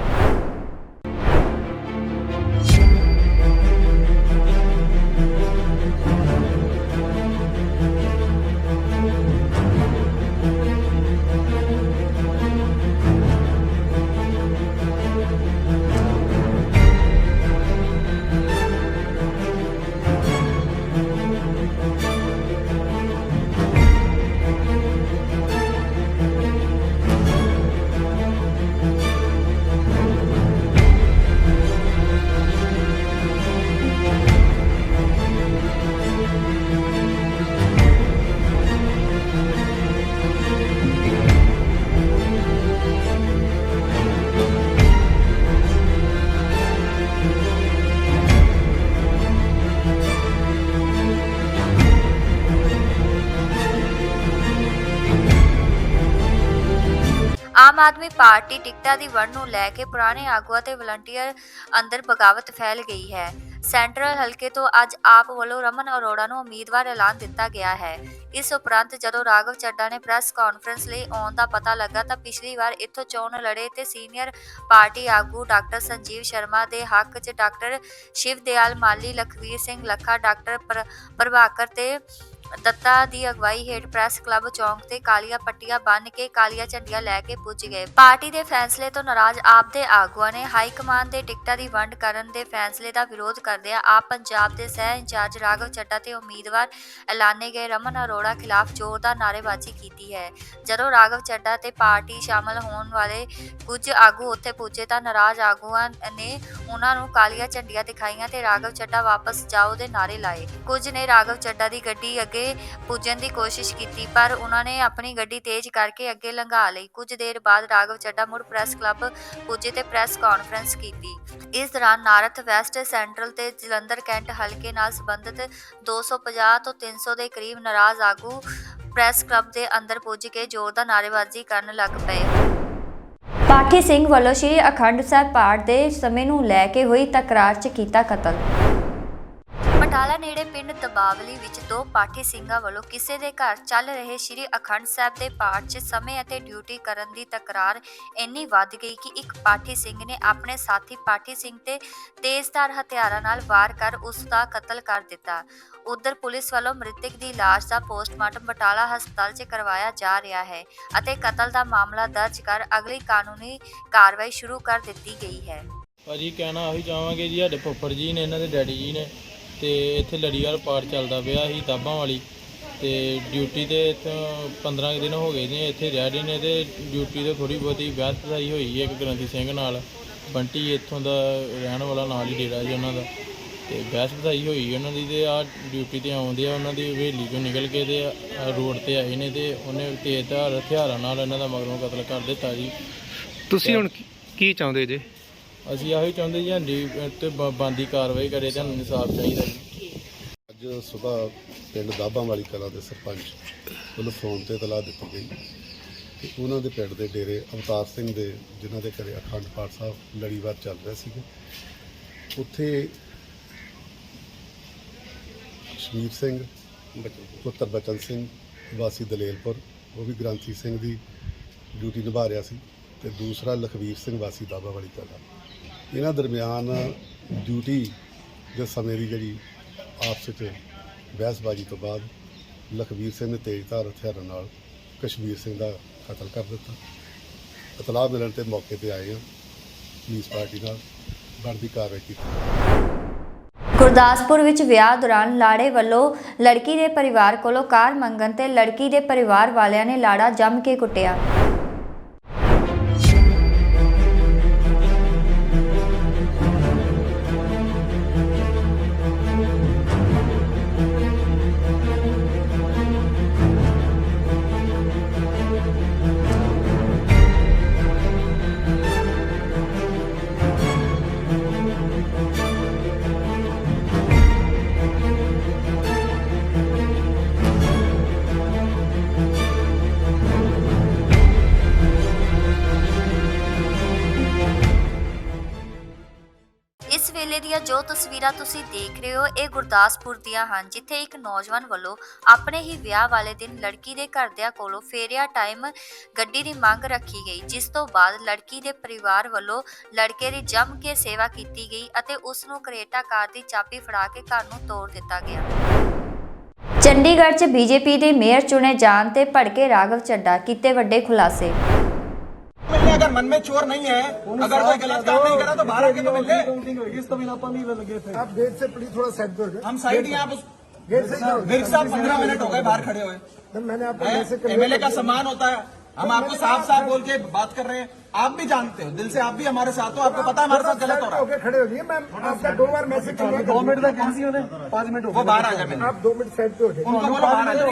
ਆਮ ਆਦਮੀ ਪਾਰਟੀ ਟਿਕਟਾਂ ਦੀ ਵੰਡ ਨੂੰ ਲੈ ਕੇ ਪੁਰਾਣੇ ਆਗੂਆਂ ਤੇ ਵਲੰਟੀਅਰ ਅੰਦਰ ਬਗਾਵਤ ਫੈਲ ਗਈ ਹੈ। ਸੈਂਟਰਲ ਹਲਕੇ ਤੋਂ ਅੱਜ ਆਪ ਵੱਲੋਂ ਰਮਨ ਅਰੋੜਾ ਨੂੰ ਉਮੀਦਵਾਰ ਐਲਾਨ ਦਿੱਤਾ ਗਿਆ ਹੈ। ਇਸ ਉਪਰੰਤ ਜਦੋਂ ਰਾਘਵ ਚੱਡਾ ਨੇ ਪ੍ਰੈਸ ਕਾਨਫਰੰਸ ਲਈ ਆਉਣ ਦਾ ਪਤਾ ਲੱਗਾ ਤਾਂ ਪਿਛਲੀ ਵਾਰ ਇੱਥੋਂ ਚੋਣ ਲੜੇ ਤੇ ਸੀਨੀਅਰ ਪਾਰਟੀ ਆਗੂ ਡਾਕਟਰ ਸੰਜੀਵ ਸ਼ਰਮਾ ਦੇ ਹੱਕ 'ਚ ਡਾਕਟਰ ਸ਼ਿਵ ਦਿਆਲ ਮਾਲੀ, ਲਖਵੀਰ ਸਿੰਘ ਲੱਖਾ, ਡਾਕਟਰ ਪ੍ਰਭਾਕਰ ਤੇ ਦੱਤਾ ਦੀ ਅਗਵਾਈ ਹੇਠ ਪ੍ਰੈਸ ਕਲੱਬ ਚੌਂਕ ਤੇ ਕਾਲੀਆਂ ਪੱਟੀਆਂ ਬੰਨ੍ਹ ਕੇ ਕਾਲੀਆਂ ਝੰਡੀਆਂ ਲੈ ਕੇ ਪੁੱਜ ਗਏ। ਪਾਰਟੀ ਦੇ ਫੈਸਲੇ ਤੋਂ ਨਾਰਾਜ਼ ਆਪ ਦੇ ਆਗੂਆਂ ਨੇ ਹਾਈ ਕਮਾਨ ਦੇ ਟਿਕਟਾਂ ਦੀ ਵੰਡ ਕਰਨ ਦੇ ਫੈਸਲੇ ਦਾ ਵਿਰੋਧ ਕਰਦਿਆਂ ਆਪ ਪੰਜਾਬ ਦੇ ਸਹਿ ਇੰਚਾਰਜ ਰਾਘਵ ਚੱਡਾ ਤੇ ਉਮੀਦਵਾਰ ਐਲਾਨੇ ਗਏ ਰਮਨ ਅਰੋੜਾ ਖਿਲਾਫ ਜ਼ੋਰਦਾਰ ਨਾਅਰੇਬਾਜ਼ੀ ਕੀਤੀ ਹੈ। ਜਦੋਂ ਰਾਘਵ ਚੱਡਾ ਤੇ ਪਾਰਟੀ ਸ਼ਾਮਲ ਹੋਣ ਵਾਲੇ ਕੁਝ ਆਗੂ ਉੱਥੇ ਪੁੱਜੇ ਤਾਂ ਨਾਰਾਜ਼ ਆਗੂਆਂ ਨੇ ਉਹਨਾਂ ਨੂੰ ਕਾਲੀਆਂ ਝੰਡੀਆਂ ਦਿਖਾਈਆਂ ਤੇ ਰਾਘਵ ਚੱਡਾ ਵਾਪਸ ਜਾਓ ਦੇ ਨਾਅਰੇ ਲਾਏ। ਕੁਝ ਨੇ ਰਾਘਵ ਚੱਡਾ ਦੀ ਗੱਡੀ ਅੱਗੇ ਪੁੱਜਣ ਦੀ ਕੋਸ਼ਿਸ਼ ਕੀਤੀ ਪਰ ਉਹਨਾਂ ਨੇ ਆਪਣੀ ਗੱਡੀ ਤੇਜ਼ ਕਰਕੇ ਅੱਗੇ ਲੰਘਾ ਲਈ। ਕੁਝ ਦੇਰ ਬਾਅਦ ਰਾਘਵ ਚੱਡਾ ਮੁੜ ਪ੍ਰੈਸ ਕਲੱਬ ਪੁੱਜੇ ਤੇ ਪ੍ਰੈਸ ਕਾਨਫਰੰਸ ਕੀਤੀ। ਇਸ ਦੌਰਾਨ ਨਾਰਥ ਵੈਸਟ, ਸੈਂਟਰਲ ਤੇ ਜਲੰਧਰ ਕੈਂਟ ਹਲਕੇ ਨਾਲ ਸੰਬੰਧਿਤ 250 ਤੋਂ 300 ਦੇ ਕਰੀਬ ਨਾਰਾਜ਼ ਆਗੂ ਪ੍ਰੈਸ ਕਲੱਬ ਦੇ ਅੰਦਰ ਪੁੱਜ ਕੇ ਜ਼ੋਰਦਾਰ ਨਾਅਰੇਬਾਜ਼ੀ ਕਰਨ ਲੱਗ ਪਏ। ਪਾਠੀ ਸਿੰਘ ਵੱਲੋਂ ਸ਼੍ਰੀ ਅਖੰਡ ਸਾਹਿਬ ਪਾਠ ਦੇ ਸਮੇਂ ਨੂੰ ਲੈ ਕੇ ਹੋਈ ਤਕਰਾਰ 'ਚ ਕੀਤਾ ਕਤਲ। ਬਟਾਲਾ ਨੇੜੇ ਪਿੰਡ ਦਬਾਵਲੀ ਵਿੱਚ ਦੋ ਪਾਠੀ ਸਿੰਘਾਂ ਵੱਲੋਂ ਕਿਸੇ ਦੇ ਘਰ ਚੱਲ ਰਹੇ ਸ੍ਰੀ ਅਖੰਡ ਸਾਹਿਬ ਦੇ ਪਾਠ 'ਚ ਸਮੇਂ ਅਤੇ ਡਿਊਟੀ ਕਰਨ ਦੀ ਤਕਰਾਰ ਇੰਨੀ ਵੱਧ ਗਈ ਕਿ ਇੱਕ ਪਾਠੀ ਸਿੰਘ ਨੇ ਆਪਣੇ ਸਾਥੀ ਪਾਠੀ ਸਿੰਘ ਤੇ ਤੇਜ਼ਧਾਰ ਹਥਿਆਰਾਂ ਨਾਲ ਵਾਰ ਕਰ ਉਸ ਦਾ ਕਤਲ ਕਰ ਦਿੱਤਾ। ਉਧਰ ਪੁਲਿਸ ਵੱਲੋਂ ਮ੍ਰਿਤਕ ਦੀ ਲਾਸ਼ ਦਾ ਪੋਸਟਮਾਰਟਮ ਬਟਾਲਾ ਹਸਪਤਾਲ 'ਚ ਕਰਵਾਇਆ ਜਾ ਰਿਹਾ ਹੈ ਅਤੇ ਕਤਲ ਦਾ ਮਾਮਲਾ ਦਰਜ ਕਰ ਅਗਲੀ ਕਾਨੂੰਨੀ ਕਾਰਵਾਈ ਸ਼ੁਰੂ ਕਰ ਦਿੱਤੀ ਗਈ ਹੈ। ਭਾਜੀ ਕਹਿਣਾ ਉਹੀ ਚਾਹਾਂਗੇ ਜੀ, ਸਾਡੇ ਫੁੱਫੜ ਜੀ ਨੇ, ਇਹਨਾਂ ਦੇ ਡੈਡੀ ਜੀ ਨੇ, ਤੇ ਇੱਥੇ ਲੜੀਵਾਲ ਪਾਠ ਚੱਲਦਾ ਪਿਆ ਸੀ ਤਾਬਾਂ ਵਾਲੀ, ਤੇ ਡਿਊਟੀ ਤੇ ਇੱਥੋਂ 15 ਦਿਨ ਹੋ ਗਏ ਨੇ ਇੱਥੇ ਰਹਿ ਰਹੇ ਨੇ, ਤੇ ਡਿਊਟੀ ਤੇ ਥੋੜੀ ਬਹੁਤੀ ਬਹਿਸਬਾਜ਼ੀ ਹੋਈ ਹੈ ਇੱਕ ਗ੍ਰੰਥੀ ਸਿੰਘ ਨਾਲ। ਬੰਟੀ ਇੱਥੋਂ ਦਾ ਰਹਿਣ ਵਾਲਾ ਨਾਲ ਹੀ ਡੇਰਾ ਜੀ ਉਹਨਾਂ ਦਾ, ਤੇ ਬਹਿਸਬਾਜ਼ੀ ਹੋਈ ਉਹਨਾਂ ਦੀ, ਤੇ ਆਹ ਡਿਊਟੀ ਤੇ ਆਉਂਦੇ ਆ ਉਹਨਾਂ ਦੀ ਹਵੇਲੀ ਚੋਂ ਨਿਕਲ ਕੇ ਤੇ ਰੋਡ ਤੇ ਆਏ ਨੇ, ਤੇ ਉਹਨੇ ਤੇਜ਼ਧਾਰ ਹਥਿਆਰਾਂ ਨਾਲ ਇਹਨਾਂ ਦਾ ਮਗਰੋਂ ਕਤਲ ਕਰ ਦਿੱਤਾ ਜੀ। ਤੁਸੀਂ ਹੁਣ ਕੀ ਚਾਹੁੰਦੇ ਜੇ? ਅਸੀਂ ਆਹੀ ਚਾਹੁੰਦੇ ਜੀ ਹਾਂਜੀ ਤੇ ਬਣਦੀ ਕਾਰਵਾਈ ਕਰੇ, ਤੁਹਾਨੂੰ ਇਨਸਾਫ ਚਾਹੀਦਾ ਜੀ। ਅੱਜ ਸੁਬਾਹ ਪਿੰਡ ਦਾਬਾਂ ਵਾਲੀ ਕਲਾਂ ਦੇ ਸਰਪੰਚ ਵੱਲੋਂ ਫੋਨ ਤੇ ਇਤਲਾਹ ਦਿੱਤੀ ਗਈ ਕਿ ਉਹਨਾਂ ਦੇ ਪਿੰਡ ਦੇ ਡੇਰੇ ਅਵਤਾਰ ਸਿੰਘ ਦੇ, ਜਿਨ੍ਹਾਂ ਦੇ ਘਰੇ ਅਖੰਡ ਪਾਠ ਸਾਹਿਬ ਲੜੀਵਾਰ ਚੱਲ ਰਿਹਾ ਸੀਗੇ, ਉੱਥੇ ਸ਼ਮੀਰ ਸਿੰਘ ਪੁੱਤਰ ਬਚਨ ਸਿੰਘ ਵਾਸੀ ਦਲੇਲਪੁਰ, ਉਹ ਵੀ ਗ੍ਰੰਥੀ ਸਿੰਘ ਦੀ ਡਿਊਟੀ ਨਿਭਾ ਰਿਹਾ ਸੀ, ਤੇ ਦੂਸਰਾ ਲਖਵੀਰ ਸਿੰਘ ਵਾਸੀ ਦਾਬਾ ਵਾਲੀ ਕਲਾਂ। ਇਹਨਾਂ ਦਰਮਿਆਨ ਡਿਊਟੀ ਦੇ ਸਮੇਂ ਦੀ ਜਿਹੜੀ ਆਪਸ ਵਿੱਚ ਬਹਿਸਬਾਜ਼ੀ ਤੋਂ ਬਾਅਦ ਲਖਵੀਰ ਸਿੰਘ ਨੇ ਤੇਜ਼ਧਾਰ ਹਥਿਆਰਾਂ ਨਾਲ ਕਸ਼ਮੀਰ ਸਿੰਘ ਦਾ ਕਤਲ ਕਰ ਦਿੱਤਾ। ਇਤਲਾਹ ਮਿਲਣ ਤੇ ਮੌਕੇ ਤੇ ਆਏ ਹਾਂ, ਪੁਲਿਸ ਪਾਰਟੀ ਨਾਲ ਬਣਦੀ ਕਾਰਵਾਈ ਕੀਤੀ। ਗੁਰਦਾਸਪੁਰ ਵਿੱਚ ਵਿਆਹ ਦੌਰਾਨ ਲਾੜੇ ਵੱਲੋਂ ਲੜਕੀ ਦੇ ਪਰਿਵਾਰ ਕੋਲੋਂ ਕਾਰ ਮੰਗਣ ਤੇ ਲੜਕੀ ਦੇ ਪਰਿਵਾਰ ਵਾਲਿਆਂ ਨੇ ਲਾੜਾ ਜੰਮ ਕੇ ਕੁੱਟਿਆ। ਇਸ ਵੇਲੇ ਦੀਆਂ ਜੋ ਤਸਵੀਰਾਂ ਤੁਸੀਂ ਦੇਖ ਰਹੇ ਹੋ ਇਹ ਗੁਰਦਾਸਪੁਰ ਦੀਆਂ ਹਨ, ਜਿੱਥੇ ਇੱਕ ਨੌਜਵਾਨ ਵੱਲੋਂ ਆਪਣੇ ਹੀ ਵਿਆਹ ਵਾਲੇ ਦਿਨ ਲੜਕੀ ਦੇ ਘਰਦਿਆਂ ਕੋਲੋਂ ਫੇਰਿਆ ਟਾਈਮ ਗੱਡੀ ਦੀ ਮੰਗ ਰੱਖੀ ਗਈ, ਜਿਸ ਤੋਂ ਬਾਅਦ ਲੜਕੀ ਦੇ ਪਰਿਵਾਰ ਵੱਲੋਂ ਲੜਕੇ ਦੀ ਜੰਮ ਕੇ ਸੇਵਾ ਕੀਤੀ ਗਈ ਅਤੇ ਉਸ ਨੂੰ ਕਰੇਟਾ ਕਾਰ ਦੀ ਚਾਬੀ ਫੜਾ ਕੇ ਘਰ ਨੂੰ ਤੋੜ ਦਿੱਤਾ ਗਿਆ। ਚੰਡੀਗੜ੍ਹ 'ਚ ਬੀਜੇਪੀ ਦੇ ਮੇਅਰ ਚੁਣੇ ਜਾਣ ਤੇ ਭੜਕੇ ਰਾਘਵ ਚੱਡਾ, ਕੀਤੇ ਵੱਡੇ ਖੁਲਾਸੇ। मिलने अगर मन में चोर नहीं है, अगर कोई गलत काम नहीं करा तो बाहर आके तो मिल ले। आप गेट से प्लीज थोड़ा साइड पर हम साइड यहाँ गेट से विर्क साहब 15 मिनट हो गए बाहर खड़े हुए। मैंने आपको एमएलए का सम्मान होता है, हम आपको साफ साफ बोल के बात कर रहे हैं, आप भी जानते हो दिल से, आप भी हमारे साथ हो, आपको पता है हमारे साथ गलत हो रहा है। खड़े हो जाइए, मैं आपका 2 बार मैसेज कर रहा हूं। 2 मिनट तक कैंसी होने 5 मिनट वो बाहर आ जाए, आप 2 मिनट साइड पे हो जाइए, उनको बोलो बाहर आ जाए।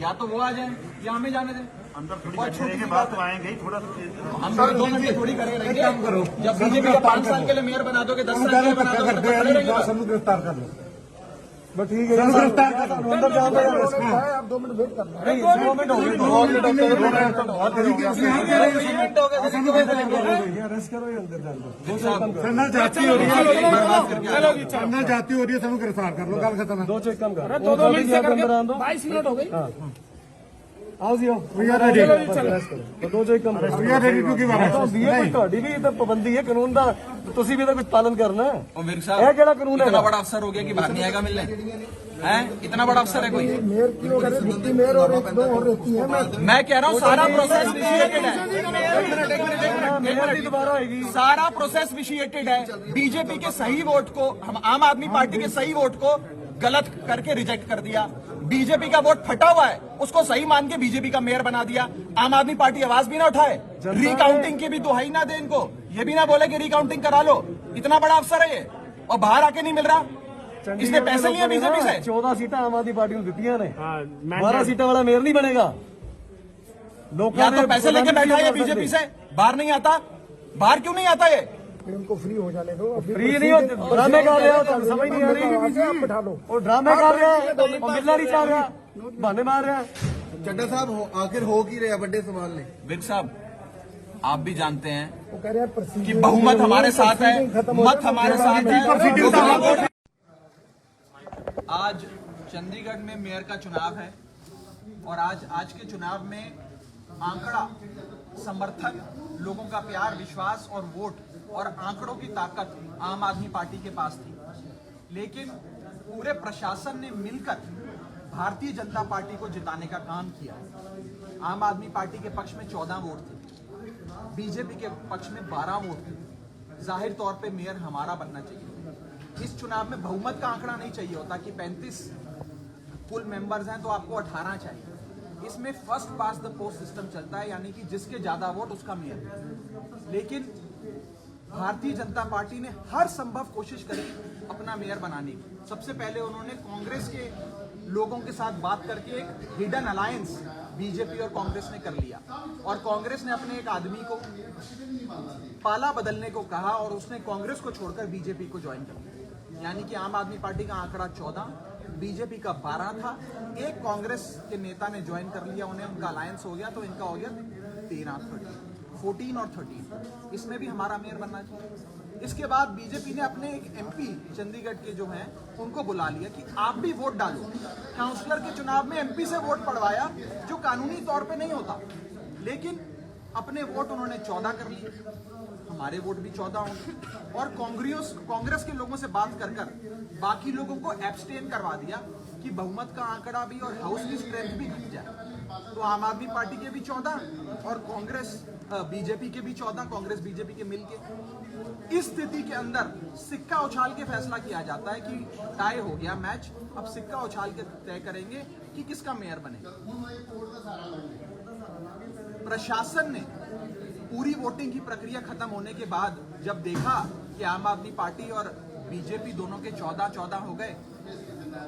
या तो वो आ जाए या हमें जाने दें, अंदर छोटी की बात तो आएंगे थोड़ा, हम 2 मिनट थोड़ी करेंगे। काम करो, जब बीजेपी का 5 साल के लिए मेयर बना दोगे, 10 साल के लिए बना दोगे, गिरफ्तार कर लो। बस ठीक है, गिरफ्तार कर लो, अंदर जाओ, आप 2 मिनट वेट करना। 2 मिनट हो गए, 2 मिनट हो गए, अरेस्ट करो, अंदर डाल दो। सरना जाती हो रही है, सरना जाती हो रही है, सब गिरफ्तार कर लो, गल खत्म है। 2 चेक कम कर, 2 मिनट से करके 22 मिनट हो गई। आओ जी, वी आर रेडी, तो 2 चेक कम कर, we are ready to give arrest. ਤੁਹਾਡੀ ਵੀ ਤਾਂ ਪਾਬੰਦੀ ਹੈ ਕਾਨੂੰਨ ਦਾ, ਤੁਸੀਂ ਵੀ ਤਾਂ ਕੁਝ ਪਾਲਨ करना है। ਇਹ ਕਿਹੜਾ ਕਾਨੂੰਨ ਹੈ? इतना बड़ा अफसर हो गया कि बाहर नहीं आएगा मिलने, हैं? इतना बड़ा अफसर है कोई? मेयर की अगर डिप्टी मेयर और 1-2 और रहती है, मैं कह रहा हूँ सारा प्रोसेस विशिएटेड है, सारा प्रोसेस विशिएटेड है। बीजेपी के सही वोट को, हम आम आदमी पार्टी के सही वोट को गलत करके रिजेक्ट कर दिया। बीजेपी का वोट फटा हुआ है, उसको सही मान के बीजेपी का मेयर बना दिया। आम आदमी पार्टी आवाज भी ना उठाए, रिकाउंटिंग की भी दुहाई ना दे इनको, ये भी ना बोले कि रिकाउंटिंग करा लो। इतना बड़ा अफसर है ये, और बाहर आके नहीं मिल रहा। इसने पैसे लिए बीजेपी से। 14 सीटें आम आदमी पार्टी को दी ने, 12 सीटें वाला मेयर नहीं बनेगा। या तो पैसे लेके बैठा है बीजेपी से, बाहर नहीं आता। बाहर क्यों नहीं आता ये? इनको फ्री हो जाने दो। फ्री नहीं होते, ड्रामे कर रहे हो, समझ नहीं आ रही। बैठा लो, और ड्रामे कर रहे हैं, मिलना नहीं चाह रहा, बहाने मार रहे हैं। चड्डा साहब आखिर हो की रहा बड़े सवाल ने। विर्क साहब, आप भी जानते हैं कि बहुमत हमारे साथ है, मत हमारे साथ है। आज चंडीगढ़ में मेयर का चुनाव है और आज के चुनाव में आंकड़ा, समर्थन, लोगों का प्यार, विश्वास और वोट और आंकड़ों की ताकत आम आदमी पार्टी के पास थी। लेकिन पूरे प्रशासन ने मिलकर भारतीय जनता पार्टी को जिताने का काम किया। आम आदमी पार्टी के पक्ष में 14 वोट थे, बीजेपी के पक्ष में 12 वोट थे। जाहिर तौर पे मेयर हमारा बनना चाहिए। इस चुनाव में बहुमत का आंकड़ा नहीं चाहिए होता कि 35 फुल मेंबर्स हैं तो आपको 18 चाहिए। इसमें first pass the post system चलता है, यानी कि जिसके ज्यादा वोट उसका मेयर। लेकिन भारतीय जनता पार्टी ने हर संभव कोशिश करी अपना मेयर बनाने की। सबसे पहले उन्होंने कांग्रेस के लोगों के साथ बात करके एक हिडन अलायंस बीजेपी और कांग्रेस ने कर लिया और कांग्रेस ने अपने एक आदमी को पाला बदलने को कहा और उसने कांग्रेस को छोड़कर बीजेपी को ज्वाइन कर लिया। यानी कि आम आदमी पार्टी का आंकड़ा 14, बीजेपी का 12 था। एक कांग्रेस के नेता ने ज्वाइन कर लिया, उन्हें उनका अलायंस हो गया, तो इनका हो गया 13, 14 और 13। इसमें भी हमारा मेयर बनना चाहिए। इसके बाद बीजेपी ने अपने एक एमपी चंडीगढ़ के जो हैं उनको बुला लिया कि आप भी वोट डालो। काउंसलर के चुनाव में एमपी से वोट पड़वाया जो कानूनी तौर पे नहीं होता, लेकिन अपने वोट उन्होंने 14 कर लिए, हमारे वोट भी 14 होंगे। और कांग्रेस के लोगों से बात कर बाकी लोगों को एब्सटेन करवा दिया कि बहुमत का आंकड़ा भी और हाउस की स्ट्रेंथ भी घट जाए। तो आम आदमी पार्टी के भी 14 और कांग्रेस बीजेपी के भी 14, कांग्रेस बीजेपी के मिलके। इस स्थिति के अंदर सिक्का उछाल के फैसला किया जाता है कि टाई हो गया मैच, अब सिक्का उछाल के तय करेंगे कि किसका मेयर बनेगा। प्रशासन ने पूरी वोटिंग की प्रक्रिया खत्म होने के बाद जब देखा कि आम आदमी पार्टी और बीजेपी दोनों के 14 हो गए,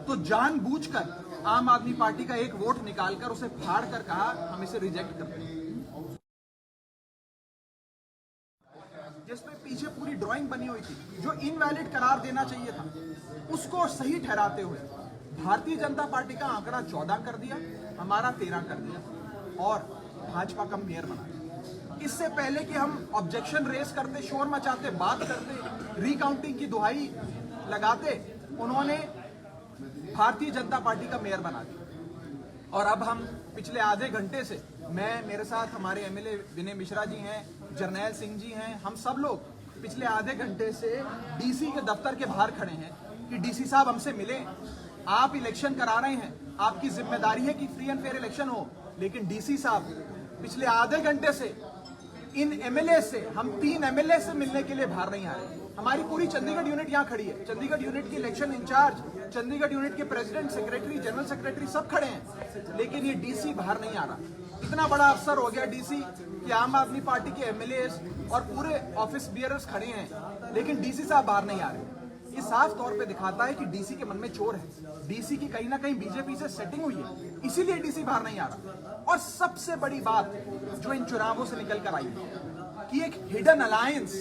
तो जानबूझकर आम आदमी पार्टी का एक वोट निकालकर उसे फाड़ कर कहा हम इसे रिजेक्ट करते हैं, जिसमें पीछे पूरी ड्राइंग बनी हुई थी। जो इनवैलिड करार देना चाहिए था उसको सही ठहराते हुए भारतीय जनता पार्टी का आंकड़ा 14 कर दिया, हमारा 13 कर दिया और भाजपा का मेयर बना दिया। इससे पहले कि हम ऑब्जेक्शन रेस करते, शोर मचाते, बात करते, रिकाउंटिंग की दुहाई लगाते, उन्होंने भारतीय जनता पार्टी का मेयर बना दिया। और अब हम पिछले आधे घंटे से, मेरे साथ हमारे एमएलए विनय मिश्रा जी हैं, जरनैल सिंह जी हैं, हम सब लोग पिछले आधे घंटे से डीसी के दफ्तर के बाहर खड़े हैं कि डीसी साहब हमसे मिले, आप इलेक्शन करा रहे हैं, आपकी जिम्मेदारी है कि फ्री एंड फेयर इलेक्शन हो। लेकिन डीसी साहब पिछले आधे घंटे से इन एमएलए से, हम 3 एमएलए से मिलने के लिए बाहर नहीं आ रहे। हमारी पूरी चंडीगढ़ यूनिट यहाँ खड़ी है, चंडीगढ़ यूनिट की इलेक्शन इंचार्ज, चंडीगढ़ यूनिट के प्रेसिडेंट, सेक्रेटरी, जनरल सेक्रेटरी सब खड़े हैं, लेकिन ये डीसी बाहर नहीं आ रहा। इतना बड़ा अफसर हो गया डीसी कि आम आदमी पार्टी के एमएलए और पूरे ऑफिस बियरर्स खड़े हैं, लेकिन डीसी साहब बाहर नहीं आ रहे। ये साफ तौर पे दिखाता है कि डीसी के मन में चोर है, डीसी की कहीं ना कहीं बीजेपी से सेटिंग हुई है, इसीलिए डीसी बाहर नहीं आ रहा। और सबसे बड़ी बात जो इन चुनावों से निकल कर आई है कि एक हिडन अलायंस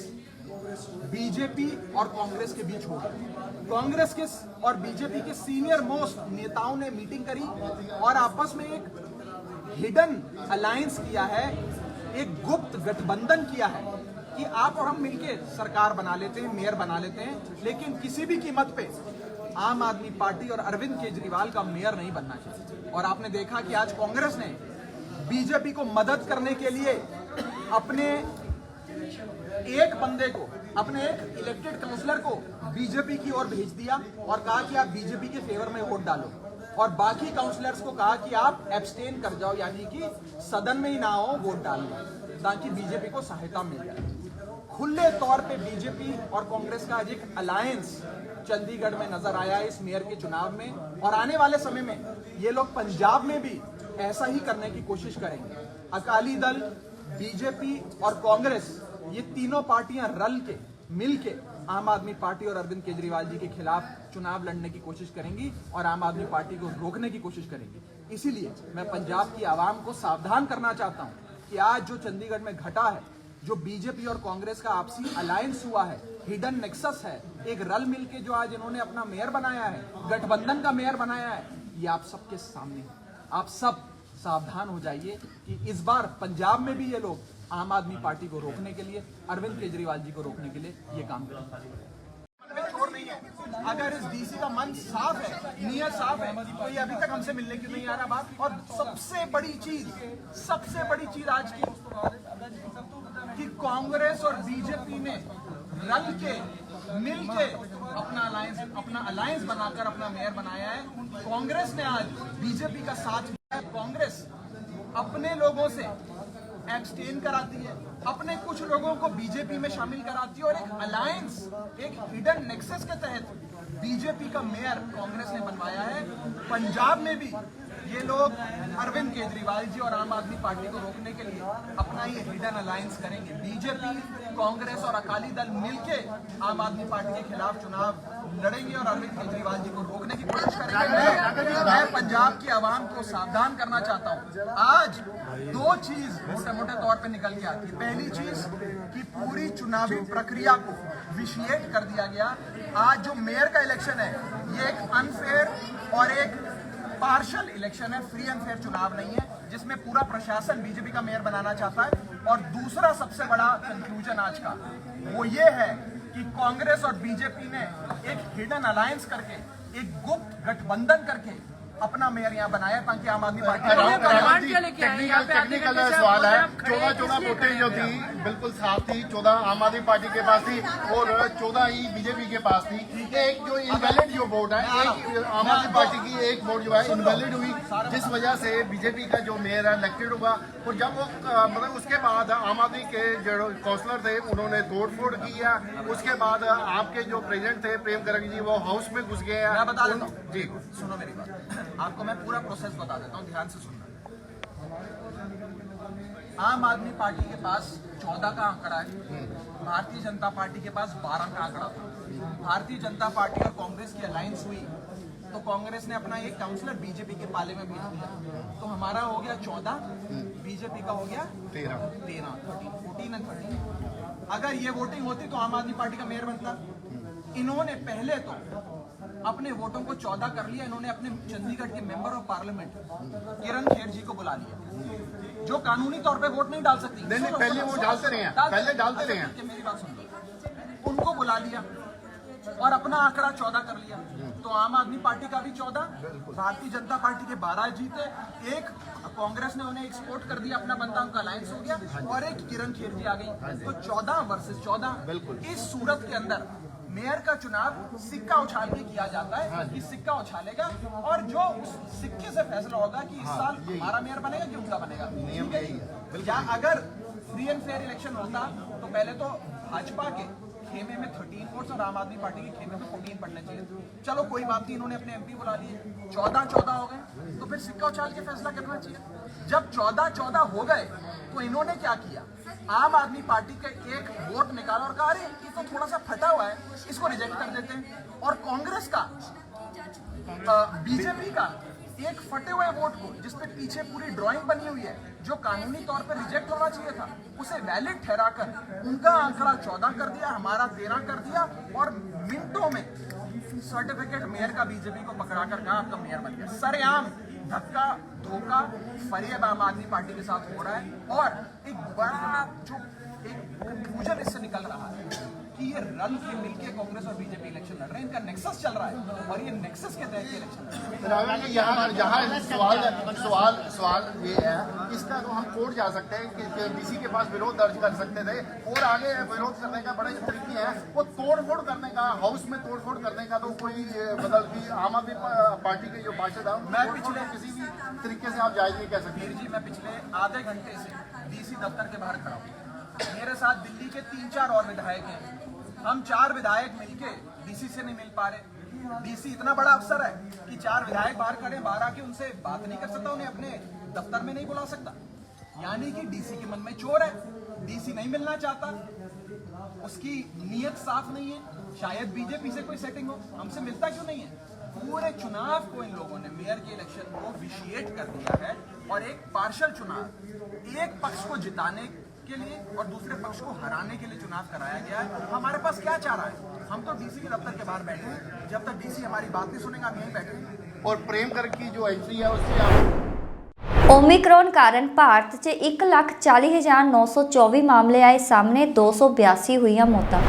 बीजेपी और कांग्रेस के बीच हो गई। कांग्रेस के और बीजेपी के सीनियर मोस्ट नेताओं ने मीटिंग करी और आपस में एक हिडन अलायंस किया है, एक गुप्त गठबंधन किया है कि आप और हम मिलके सरकार बना लेते हैं, मेयर बना लेते हैं, लेकिन किसी भी कीमत पे आम आदमी पार्टी और अरविंद केजरीवाल का मेयर नहीं बनना चाहिए। और आपने देखा कि आज कांग्रेस ने बीजेपी को मदद करने के लिए अपने एक बंदे को, अपने एक इलेक्टेड काउंसलर को बीजेपी की ओर भेज दिया और कहा कि आप बीजेपी के फेवर में वोट डालो, और बाकी काउंसलर्स को कहा कि आप एब्सटेन कर जाओ, यानी कि सदन में ही ना हो, वोट डालो, ताकि बीजेपी को सहायता मिल जाए। खुले तौर पे बीजेपी और कांग्रेस का आज एक अलायंस चंडीगढ़ में नजर आया है इस मेयर के चुनाव में, और आने वाले समय में ये लोग पंजाब में भी ऐसा ही करने की कोशिश करेंगे। अकाली दल, बीजेपी और कांग्रेस, ये तीनों पार्टियां रल के, मिल के आम आदमी पार्टी और अरविंद केजरीवाल जी के खिलाफ चुनाव लड़ने की कोशिश करेंगी और आम आदमी पार्टी को रोकने की कोशिश करेंगी। इसीलिए मैं पंजाब की आवाम को सावधान करना चाहता हूं कि आज जो चंडीगढ़ में घटा है, जो बीजेपी और कांग्रेस का आपसी अलायंस हुआ है, हिडन नेक्सस है, एक रल मिलके जो आज इन्होंने अपना मेयर बनाया है, गठबंधन का मेयर बनाया है, ये आप सबके सामने है। आप सब सावधान हो जाइए कि इस बार पंजाब में भी ये लोग आम आदमी पार्टी को रोकने के लिए, अरविंद केजरीवाल जी को रोकने के लिए ये काम करेंगे। चोर नहीं है। अगर इस डीसी का मन साफ है, नीयत साफ है, तो ये अभी तक हमसे मिलने क्यों नहीं आ रहा बात। और सबसे बड़ी चीज आज की कि कांग्रेस और बीजेपी ने रल के मिल के अपना अलायंस बनाकर अपना मेयर बनाया है। कांग्रेस ने आज बीजेपी का साथ दिया है। कांग्रेस अपने लोगों से एब्सटेन कराती है, अपने कुछ लोगों को बीजेपी में शामिल कराती है और एक अलायंस, एक हिडन नेक्सस के तहत बीजेपी का मेयर कांग्रेस ने बनवाया है। पंजाब में भी ये लोग अरविंद केजरीवाल जी और आम आदमी पार्टी को रोकने के लिए अपना ये हिडन अलायंस करेंगे। बीजेपी, कांग्रेस और अकाली दल मिलके आम आदमी पार्टी के खिलाफ चुनाव लड़ेंगे और अरविंद केजरीवाल जी को रोकने की कोशिश करेंगे। मैं पंजाब की आवाम को सावधान करना चाहता हूँ। आज दो चीज मोटे मोटे तौर पे निकल के आती है। पहली चीज कि पूरी चुनावी प्रक्रिया को विशिएट कर दिया गया। आज जो मेयर का इलेक्शन है ये एक अनफेयर और एक पार्शल इलेक्शन है, फ्री एंड फेयर चुनाव नहीं है, जिसमें पूरा प्रशासन बीजेपी का मेयर बनाना चाहता है। और दूसरा सबसे बड़ा कंक्लूजन आज का वो ये है कि कांग्रेस और बीजेपी ने एक हिडन अलायंस करके, एक गुप्त गठबंधन करके अपना मेयर यहाँ बनाया ताकि आम आदमी पार्टी टेक्निकल सवाल है। 14 वोटें जो थी बिल्कुल साफ थी, 14 आम आदमी पार्टी के पास थी और 14 ही बीजेपी के पास थी। एक जो इनवैलिड जो वोट है, एक आम आदमी पार्टी की एक वोट जो है इनवैलिड हुई, जिस वजह से बीजेपी का जो मेयर है इलेक्टेड हुआ। और जब वो मतलब उसके बाद आम आदमी के जो काउंसलर थे उन्होंने तोड़फोड़ की है। उसके बाद आपके जो प्रेसिडेंट थे प्रेम गर्ग जी वो हाउस में घुस गए हैं। मैं बता देता हूँ जी, सुनो मेरी बात, आपको मैं पूरा प्रोसेस बता देता हूँ, ध्यान से सुनना। आम आदमी पार्टी के पास 14 का आंकड़ा है, भारतीय जनता पार्टी के पास 12 का आंकड़ा था। भारतीय जनता पार्टी और कांग्रेस की अलायंस हुई तो कांग्रेस ने अपना एक काउंसलर बीजेपी के पाले में भेज दिया, तो हमारा हो गया 14, बीजेपी का हो गया 13, 14 एंड 13। अगर ये वोटिंग होती तो आम आदमी पार्टी का मेयर बनता। इन्होंने पहले तो अपने वोटों को 14 कर लिया। इन्होंने अपने चंडीगढ़ के मेंबर ऑफ पार्लियामेंट किरण खेर जी को बुला लिया, जो कानूनी तौर पे वोट नहीं डाल सकती। नहीं, पहले वो डालते रहे हैं, पहले डालते रहे हैं। मेरी बात सुन, उनको बुला लिया और अपना आंकड़ा 14 कर लिया। तो आम आदमी पार्टी का भी 14, भारतीय जनता पार्टी के 12 जीते, एक कांग्रेस ने उन्हें एक्सपोर्ट कर दिया, अपना बनता उनका अलायंस हो गया, और एक किरण खेर जी आ गई। तो 14 वर्सेस 14। इस सूरत के अंदर मेयर का चुनाव सिक्का उछाल के किया जाता है कि सिक्का उछालेगा और जो उस सिक्के से फैसला होगा कि इस साल हमारा मेयर बनेगा कि उनका बनेगा। ठीक है, या अगर फ्री एंड फेयर इलेक्शन होता तो पहले तो भाजपा के खेमे में 13 वोट्स और आम आदमी पार्टी के खेमे में 14 पड़ने चाहिए। चलो कोई बात नहीं, इन्होंने अपने एमपी बुला लिए, 14 हो गए, तो फिर सिक्का उछाल के फैसला करना चाहिए। जब 14 हो गए तो इन्होंने क्या किया, आम आदमी पार्टी का एक वोट निकाला और कहा अरे ये तो थोड़ा सा फटा हुआ है, इसको रिजेक्ट कर देते हैं। और कांग्रेस का, बीजेपी का एक फटे हुए वोट को, जिसपे पीछे पूरी ड्राइंग बनी हुई है, जो कानूनी तौर पर रिजेक्ट होना चाहिए था, उसे वैलिड ठहराकर उनका आंकड़ा 14 कर दिया, हमारा 13 कर दिया, और मिनटों में सर्टिफिकेट मेयर का बीजेपी को पकड़ाकर कहा आपका मेयर बन गया। सरेआम धक्का, धोखा, फरेब आम आदमी पार्टी के साथ हो रहा है। और एक बड़ा जो एक कंक्लूजन इससे निकल रहा है कि ये रल के मिलके कांग्रेस और बीजेपी इलेक्शन लड़ रहे हैं, इनका नेक्सस चल रहा है और ये नेक्सस के तहत इलेक्शन। यहाँ सवाल ये है, इसका तो हम कोर्ट जा सकते हैं कि डीसी के पास विरोध दर्ज कर सकते थे, और आगे विरोध करने का बड़े तरीके हैं। वो तोड़फोड़ करने का, हाउस में तोड़फोड़ करने का तो कोई मतलब कि आम आदमी पार्टी के जो पार्षद है, मैं पिछले किसी भी तरीके से आप जायज नहीं कह सकते। जी, मैं पिछले आधे घंटे से डीसी दफ्तर के बाहर खड़ा हूँ। मेरे साथ दिल्ली के 3-4 और विधायक हैं। हम 4 विधायक मिलके डीसी से नहीं मिल पा रहे। डीसी इतना बड़ा अफसर है कि 4 विधायक बाहर खड़े, बाहर आके उनसे बात नहीं कर सकता, उन्हें अपने दफ्तर में नहीं बुला सकता। यानी कि डीसी के मन में चोर है, डीसी नहीं मिलना चाहता, उसकी नीयत साफ नहीं है। शायद बीजेपी से कोई सेटिंग हो, हमसे मिलता क्यों नहीं है? पूरे चुनाव को इन लोगों ने, मेयर के इलेक्शन को विशिएट कर दिया है और एक पार्शल चुनाव, एक पक्ष को जिताने के लिए और दूसरे पक्ष को हराने के लिए चुनाव कराया गया है। हमारे पास क्या चाह रहा है? हम तो डीसी के दफ्तर के बाहर बैठे हैं, जब तक डीसी हमारी बात नहीं सुनेगा हम यहीं बैठे हैं। और प्रेम गर्ग की जो एंट्री है उससे ओमिक्रॉन कारण भारत 'ਚ 1,40,924 ਮਾਮਲੇ ਆਏ ਸਾਹਮਣੇ 282 ਹੋਈਆਂ ਮੌਤਾਂ।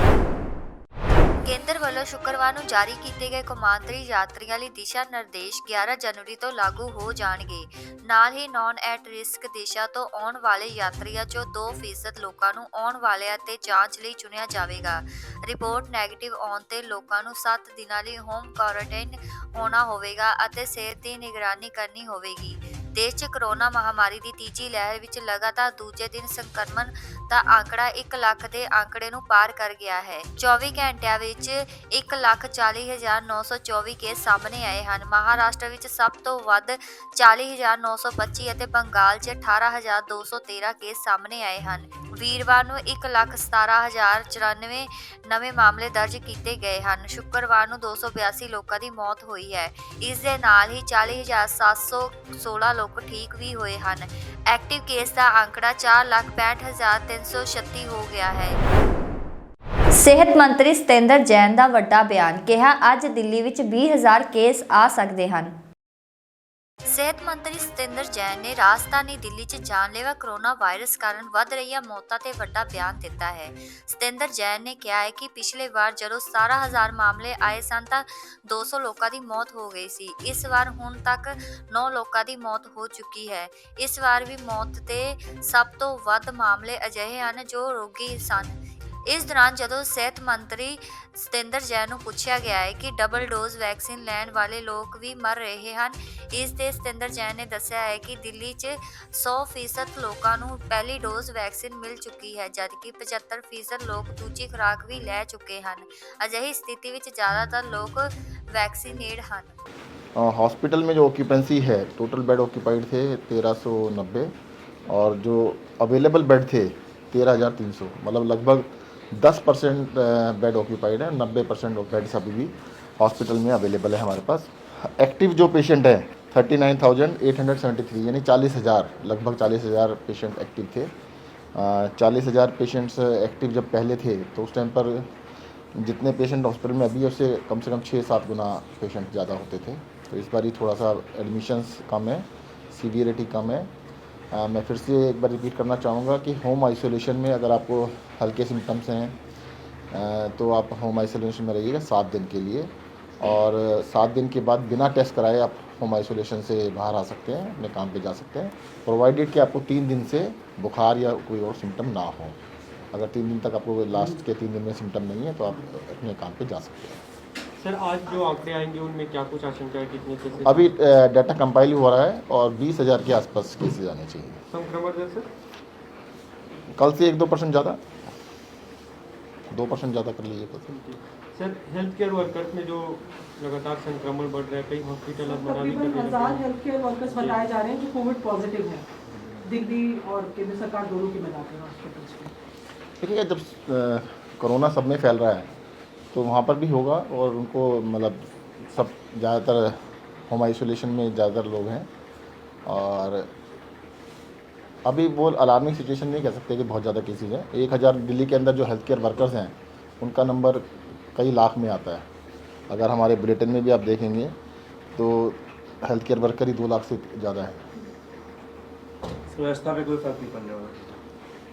ਕੇਂਦਰ ਵੱਲੋਂ ਸ਼ੁੱਕਰਵਾਰ ਨੂੰ ਜਾਰੀ ਕੀਤੇ ਗਏ ਕੌਮਾਂਤਰੀ ਯਾਤਰੀਆਂ ਲਈ ਦਿਸ਼ਾ ਨਿਰਦੇਸ਼ 11 ਜਨਵਰੀ ਤੋਂ ਲਾਗੂ ਹੋ ਜਾਣਗੇ। ਨਾਲ ਹੀ ਨੌਨ ਐਟ ਰਿਸਕ ਦੇਸ਼ਾਂ ਤੋਂ ਆਉਣ ਵਾਲੇ ਯਾਤਰੀਆਂ 'ਚੋਂ 2% ਲੋਕਾਂ ਨੂੰ ਆਉਣ ਵਾਲਿਆਂ ਤੇ ਜਾਂਚ ਲਈ ਚੁਣਿਆ ਜਾਵੇਗਾ। ਰਿਪੋਰਟ ਨੈਗੇਟਿਵ ਆਉਣ ਤੇ ਲੋਕਾਂ ਨੂੰ 7 ਦਿਨਾਂ ਲਈ ਹੋਮ ਕੁਆਰੰਟਾਈਨ ਹੋਣਾ ਹੋਵੇਗਾ ਅਤੇ ਸਿਹਤ ਦੀ ਨਿਗਰਾਨੀ ਕਰਨੀ ਹੋਵੇਗੀ। ਦੇਸ਼ 'ਚ ਕੋਰੋਨਾ ਮਹਾਮਾਰੀ ਦੀ ਤੀਜੀ ਲਹਿਰ ਵਿੱਚ ਲਗਾਤਾਰ ਦੂਜੇ ਦਿਨ ਸੰਕਰਮਣ ਦਾ ਆંકੜਾ 1 ਲੱਖ ਦੇ ਆંકੜੇ ਨੂੰ ਪਾਰ ਕਰ ਗਿਆ ਹੈ। 24 ਘੰਟਿਆਂ ਵਿੱਚ 1,40,924 ਕੇਸ ਸਾਹਮਣੇ ਆਏ ਹਨ। ਮਹਾਰਾਸ਼ਟਰ ਵਿੱਚ ਸਭ ਤੋਂ ਵੱਧ 40,925 ਅਤੇ ਬੰਗਾਲ 'ਚ 18,213 ਕੇਸ ਸਾਹਮਣੇ ਆਏ ਹਨ। ਵੀਰਵਾਰ ਨੂੰ 1,17,094 ਨਵੇਂ ਮਾਮਲੇ ਦਰਜ ਕੀਤੇ ਗਏ ਹਨ। ਸ਼ੁੱਕਰਵਾਰ ਨੂੰ 282 ਲੋਕਾਂ ਦੀ ਮੌਤ ਹੋਈ ਹੈ। ਇਸ ਦੇ ਨਾਲ ਹੀ 40,716 ਲੋਕ ਠੀਕ ਵੀ ਹੋਏ ਹਨ। ਐਕਟਿਵ ਕੇਸ ਦਾ ਆંકੜਾ 4,65,336 ਹੋ ਗਿਆ ਹੈ। ਸਿਹਤ ਮੰਤਰੀ ਸਤਿੰਦਰ ਜੈਨ ਦਾ ਵੱਡਾ ਬਿਆਨ, ਕਿਹਾ ਅੱਜ ਦਿੱਲੀ ਵਿੱਚ 20,000 ਕੇਸ ਆ ਸਕਦੇ ਹਨ। ਸਿਹਤ ਮੰਤਰੀ ਸਤਿੰਦਰ ਜੈਨ ਨੇ ਰਾਜਧਾਨੀ ਦਿੱਲੀ 'ਚ ਜਾਨਲੇਵਾ ਕੋਰੋਨਾ ਵਾਇਰਸ ਕਾਰਨ ਵੱਧ ਰਹੀਆਂ ਮੌਤਾਂ ਤੇ ਵੱਡਾ ਬਿਆਨ ਦਿੱਤਾ ਹੈ। ਸਤਿੰਦਰ ਜੈਨ ਨੇ ਕਿਹਾ ਹੈ ਕਿ ਪਿਛਲੇ ਵਾਰ ਜਦੋਂ 17,000 ਮਾਮਲੇ ਆਏ ਸਨ ਤਾਂ 200 ਲੋਕਾਂ ਦੀ ਮੌਤ ਹੋ ਗਈ ਸੀ। ਇਸ ਵਾਰ ਹੁਣ ਤੱਕ 9 ਲੋਕਾਂ ਦੀ ਮੌਤ ਹੋ ਚੁੱਕੀ ਹੈ। ਇਸ ਵਾਰ ਵੀ ਮੌਤ ਦੇ ਸਭ ਤੋਂ ਵੱਧ ਮਾਮਲੇ ਅਜਿਹੇ ਹਨ ਜੋ ਰੋਗੀ ਸਨ। ਇਸ ਦੌਰਾਨ ਜਦੋਂ ਸਿਹਤ ਮੰਤਰੀ ਸਤਿੰਦਰ ਜੈਨ ਨੂੰ ਪੁੱਛਿਆ ਗਿਆ ਹੈ ਕਿ ਡਬਲ ਡੋਜ਼ ਵੈਕਸੀਨ ਲੈਣ ਵਾਲੇ ਲੋਕ ਵੀ ਮਰ ਰਹੇ ਹਨ, ਇਸ ਤੇ ਸਤਿੰਦਰ ਜੈਨ ਨੇ ਦੱਸਿਆ ਹੈ ਕਿ ਦਿੱਲੀ 'ਚ 100% ਲੋਕਾਂ ਨੂੰ ਪਹਿਲੀ ਡੋਜ਼ ਵੈਕਸੀਨ ਮਿਲ ਚੁੱਕੀ ਹੈ, ਜਦਕਿ 75% ਲੋਕ ਦੂਜੀ ਖੁਰਾਕ ਵੀ ਲੈ ਚੁੱਕੇ ਹਨ। ਅਜਿਹੀ ਸਥਿਤੀ ਵਿੱਚ ਜ਼ਿਆਦਾਤਰ ਲੋਕ ਵੈਕਸੀਨੇਡ ਹਨ। हॉस्पिटल में जो ऑक्यूपेंसी है, टोटल बेड ऑक्यूपाइड थे 1390 और जो अवेलेबल बेड थे 13,300, मतलब लगभग 10% बेड ऑक्यूपाइड है। 90% बेड्स अभी भी हॉस्पिटल में अवेलेबल है हमारे पास। एक्टिव जो पेशेंट है 39,873, यानी 40,000, लगभग 40,000 पेशेंट एक्टिव थे। 40,000 पेशेंट्स एक्टिव जब पहले थे तो उस टाइम पर जितने पेशेंट हॉस्पिटल में अभी उससे कम से कम 6-7 गुना पेशेंट ज़्यादा होते थे। तो इस बार ही थोड़ा सा एडमिशन्स कम है, सीवियरिटी कम है। मैं फिर से एक बार रिपीट करना चाहूँगा कि होम आइसोलेशन में अगर आपको हल्के सिम्टम्स हैं तो आप होम आइसोलेशन में रहिएगा 7 दिन के लिए, और 7 दिन के बाद बिना टेस्ट कराए आप होम आइसोलेशन से बाहर आ सकते हैं, अपने काम पे जा सकते हैं, प्रोवाइडेड कि आपको 3 दिन से बुखार या कोई और सिम्टम ना हो। अगर 3 दिन तक आपको लास्ट के 3 दिन में सिम्टम नहीं है तो आप अपने काम पे जा सकते हैं। सर, आज जो आंकड़े आएंगे उनमें क्या कुछ आशंका है, कितने केसेस? अभी डाटा कंपाइल हो रहा है और 20,000 के आसपास केसेज आने चाहिए। संक्रमण दर सर कल से 1-2% ज़्यादा, 2% ज़्यादा कर लीजिए कल से। सर, हेल्थ केयर वर्कर्स में जो लगातार संक्रमण बढ़ रहा है, कई हॉस्पिटल अब मना भी कर तकरीबन रहे 1000 हेल्थ केयर वर्कर्स बताए जा रहे हैं जो कोविड पॉजिटिव हैं, दिल्ली और केंद्र सरकार दोनों की मिलाकर हॉस्पिटल्स में। देखिए, जब कोरोना सब में फैल रहा है तो वहाँ पर भी होगा, और उनको मतलब सब ज़्यादातर होम आइसोलेशन में ज़्यादातर लोग हैं, और अभी वो अलार्मिंग सिचुएशन नहीं कह सकते कि बहुत ज़्यादा केसेज हैं। 1,000 दिल्ली के अंदर जो हेल्थ केयर वर्कर्स हैं उनका नंबर कई लाख में आता है। अगर हमारे बुलेटिन में भी आप देखेंगे तो हेल्थ केयर वर्कर ही 2 लाख से ज़्यादा है। व्यवस्था पे कोई फर्क नहीं पड़ने वाला?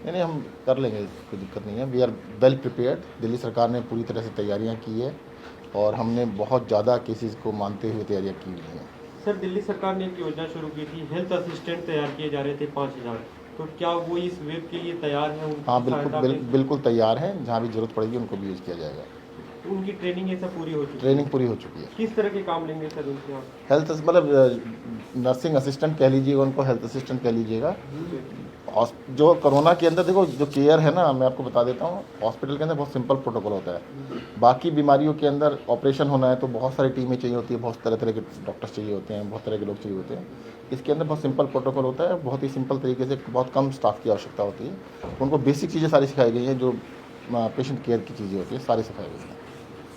नहीं, हम कर लेंगे, कोई दिक्कत नहीं है। We are well prepared. Delhi सरकार ने पूरी तरह से तैयारियां की है और हमने बहुत ज़्यादा केसेस को मानते हुए तैयारियां की हुई हैं। सर, दिल्ली सरकार ने एक योजना शुरू की थी, हेल्थ असिस्टेंट तैयार किए जा रहे थे 5,000, तो क्या वो इस वेब के लिए तैयार हैं? हाँ, बिल्कुल तैयार हैं। जहाँ भी ज़रूरत पड़ेगी उनको भी यूज़ किया जाएगा। उनकी ट्रेनिंग ये सब पूरी हो चुकी है? ट्रेनिंग पूरी हो चुकी है। किस तरह के काम लेंगे सर उनसे आप? हेल्थ मतलब नर्सिंग असिस्टेंट कह लीजिएगा उनको, हेल्थ असिस्टेंट कह लीजिएगा। जो कोरोना के अंदर देखो जो केयर है ना, मैं आपको बता देता हूँ, हॉस्पिटल के अंदर बहुत सिंपल प्रोटोकॉल होता है। बाकी बीमारियों के अंदर ऑपरेशन होना है तो बहुत सारी टीमें चाहिए होती है, बहुत तरह तरह के डॉक्टर्स चाहिए होते हैं, बहुत तरह के लोग चाहिए होते हैं। इसके अंदर बहुत सिंपल प्रोटोकॉल होता है, बहुत ही सिंपल तरीके से बहुत कम स्टाफ की आवश्यकता होती है। उनको बेसिक चीज़ें सारी सिखाई गई हैं, जो पेशेंट केयर की चीज़ें होती हैं सारी सिखाई गई हैं।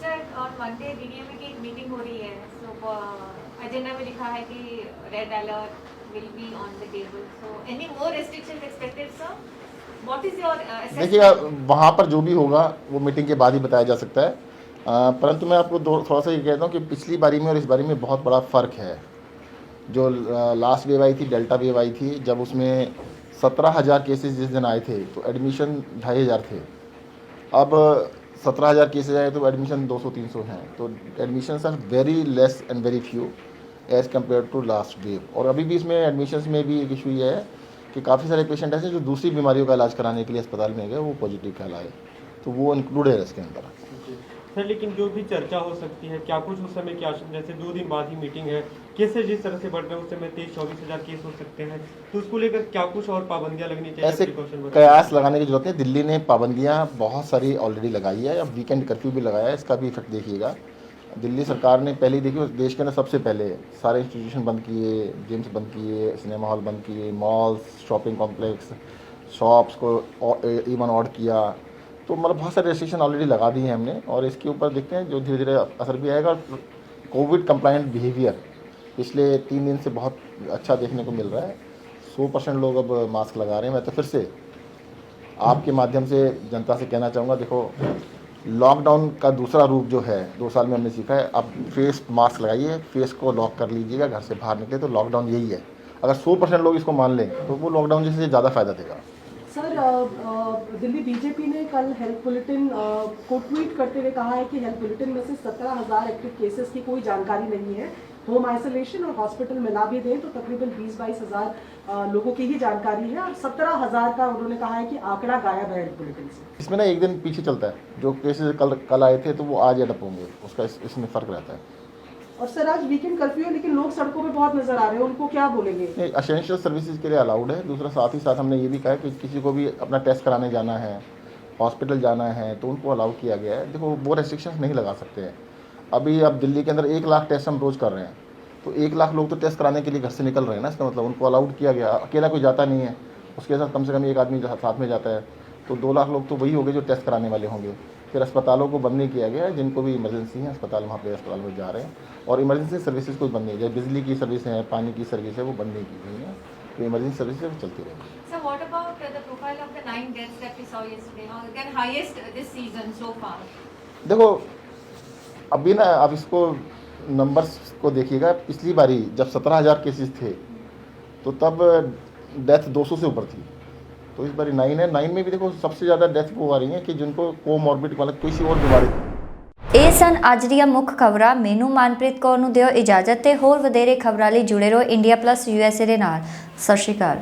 सर, ऑन मंडे डीडीएमए की एक मीटिंग हो रही है, सो एजेंडा में लिखा है कि red alert will be on the table. So any more restrictions expected, sir? What is your assessment? देखिएगा, वहाँ पर जो भी होगा वो मीटिंग के बाद ही बताया जा सकता है। परंतु मैं आपको थोड़ा सा ये कहता हूँ कि पिछली बारी में और इस बारी में बहुत बड़ा फ़र्क है। जो लास्ट वेव आई थी, डेल्टा वेव आई थी, जब उसमें 17,000 केसेस जिस दिन आए थे तो एडमिशन 2,500 थे। अब 17,000 केसेस आए तो एडमिशन 200-300 हैं, तो admissions are very less and very few as compare to last wave. और अभी भी इसमें एडमिशन्स में भी एक इशू ये है कि काफ़ी सारे पेशेंट ऐसे जो दूसरी बीमारियों का इलाज कराने के लिए अस्पताल में गए, वो पॉजिटिव कहलाए, तो वो इंक्लूड है इसके अंदर। सर, लेकिन जो भी चर्चा हो सकती है, क्या कुछ उस समय क्या, जैसे 2 दिन बाद ही मीटिंग है, केसेस जिस तरह से बढ़ रहे हैं उस समय 23-24 हज़ार केस हो सकते हैं, तो उसको लेकर क्या कुछ और पाबंदियां लगनी चाहिए? ऐसे कयास लगाने की जरूरत है। दिल्ली ने पाबंदियां बहुत सारी ऑलरेडी लगाई है, अब वीकेंड कर्फ्यू भी लगाया है, इसका भी इफेक्ट देखिएगा। दिल्ली सरकार ने पहले देखिए देश के अंदर सबसे पहले सारे इंस्टीट्यूशन बंद किए, जिम्स बंद किए, सिनेमा हॉल बंद किए, मॉल्स, शॉपिंग कॉम्प्लेक्स, शॉप्स को इवन ऑड किया, तो मतलब बहुत सारे रेस्ट्रिक्शन ऑलरेडी लगा दी हैं हमने, और इसके ऊपर देखते हैं जो धीरे धीरे असर भी आएगा। कोविड कंप्लायंट बिहेवियर पिछले 3 दिन से बहुत अच्छा देखने को मिल रहा है। 100% लोग अब मास्क लगा रहे हैं। मैं तो फिर से आपके माध्यम से जनता से कहना चाहूँगा, देखो लॉकडाउन का दूसरा रूप जो है 2 साल में हमने सीखा है, अब फेस मास्क लगाइए, फेस को लॉक कर लीजिएगा, घर से बाहर निकले, तो लॉकडाउन यही है। अगर 100% लोग इसको मान लें तो वो लॉकडाउन जैसे ज़्यादा फ़ायदा देगा। सर, दिल्ली बीजेपी ने कल हेल्थ बुलेटिन को ट्वीट करते हुए कहा है कि हेल्थ बुलेटिन में से 17,000 एक्टिव केसेस की कोई जानकारी नहीं है। होम आइसोलेशन और हॉस्पिटल मिला भी दें तो तकरीबन 20-22 हज़ार लोगों की ही जानकारी है, और 17,000 का उन्होंने कहा है कि आंकड़ा गायब है हेल्थ बुलेटिन से। इसमें ना एक दिन पीछे चलता है, जो केसेस कल आए थे तो वो आज एडअप होंगे, उसका इसमें फ़र्क रहता है। और सर, आज वीकेंड कर्फ्यू है लेकिन लोग सड़कों पे बहुत नजर आ रहे हैं, उनको क्या बोलेंगे? नहीं, एसेंशियल सर्विसेज के लिए अलाउड है। दूसरा साथ ही साथ हमने ये भी कहा कि किसी को भी अपना टेस्ट कराने जाना है, हॉस्पिटल जाना है, तो उनको अलाउ किया गया है। देखो वो रेस्ट्रिक्शंस नहीं लगा सकते हैं। अभी अब दिल्ली के अंदर 1 लाख टेस्ट हम रोज़ कर रहे हैं, तो 1 लाख लोग तो टेस्ट कराने के लिए घर से निकल रहे हैं ना, इसका मतलब उनको अलाउड किया गया। अकेला कोई जाता नहीं है, उसके साथ कम से कम 1 आदमी साथ में जाता है, तो 2 लाख लोग तो वही होंगे जो टेस्ट कराने वाले होंगे। फिर अस्पतालों को बंद नहीं किया गया है, जिनको भी इमरजेंसी है अस्पताल वहाँ पे अस्पताल में जा रहे हैं, और इमरजेंसी सर्विसेज कोई बंद नहीं है। जैसे बिजली की सर्विस है, पानी की सर्विस है, वो बंद नहीं की गई है, तो इमरजेंसी सर्विसेज चलती रहेगी। So what about the profile of the 9 deaths that we saw yesterday? Now again highest this season so far. देखो अभी ना, आप इसको नंबर्स को देखिएगा। पिछली बारी जब 17,000 केसेस थे तो तब डेथ 200 से ऊपर थी, तो इस बारी 9 है। 9 में भी देखो सबसे ज़्यादा डेथ वो आ रही है कि जिनको कोमॉर्बिड मतलब किसी और बीमारी। ਇਹ ਸਨ ਅੱਜ ਦੀਆਂ ਮੁੱਖ ਖਬਰਾਂ। ਮੈਨੂੰ ਮਨਪ੍ਰੀਤ ਕੌਰ ਨੂੰ ਦਿਓ ਇਜਾਜ਼ਤ ਤੇ ਹੋਰ ਵਧੇਰੇ ਖਬਰਾਂ ਲਈ ਜੁੜੇ ਰਹੋ ਇੰਡੀਆ+ USA ਦੇ ਨਾਲ। ਸਤਿ ਸ਼੍ਰੀ ਅਕਾਲ।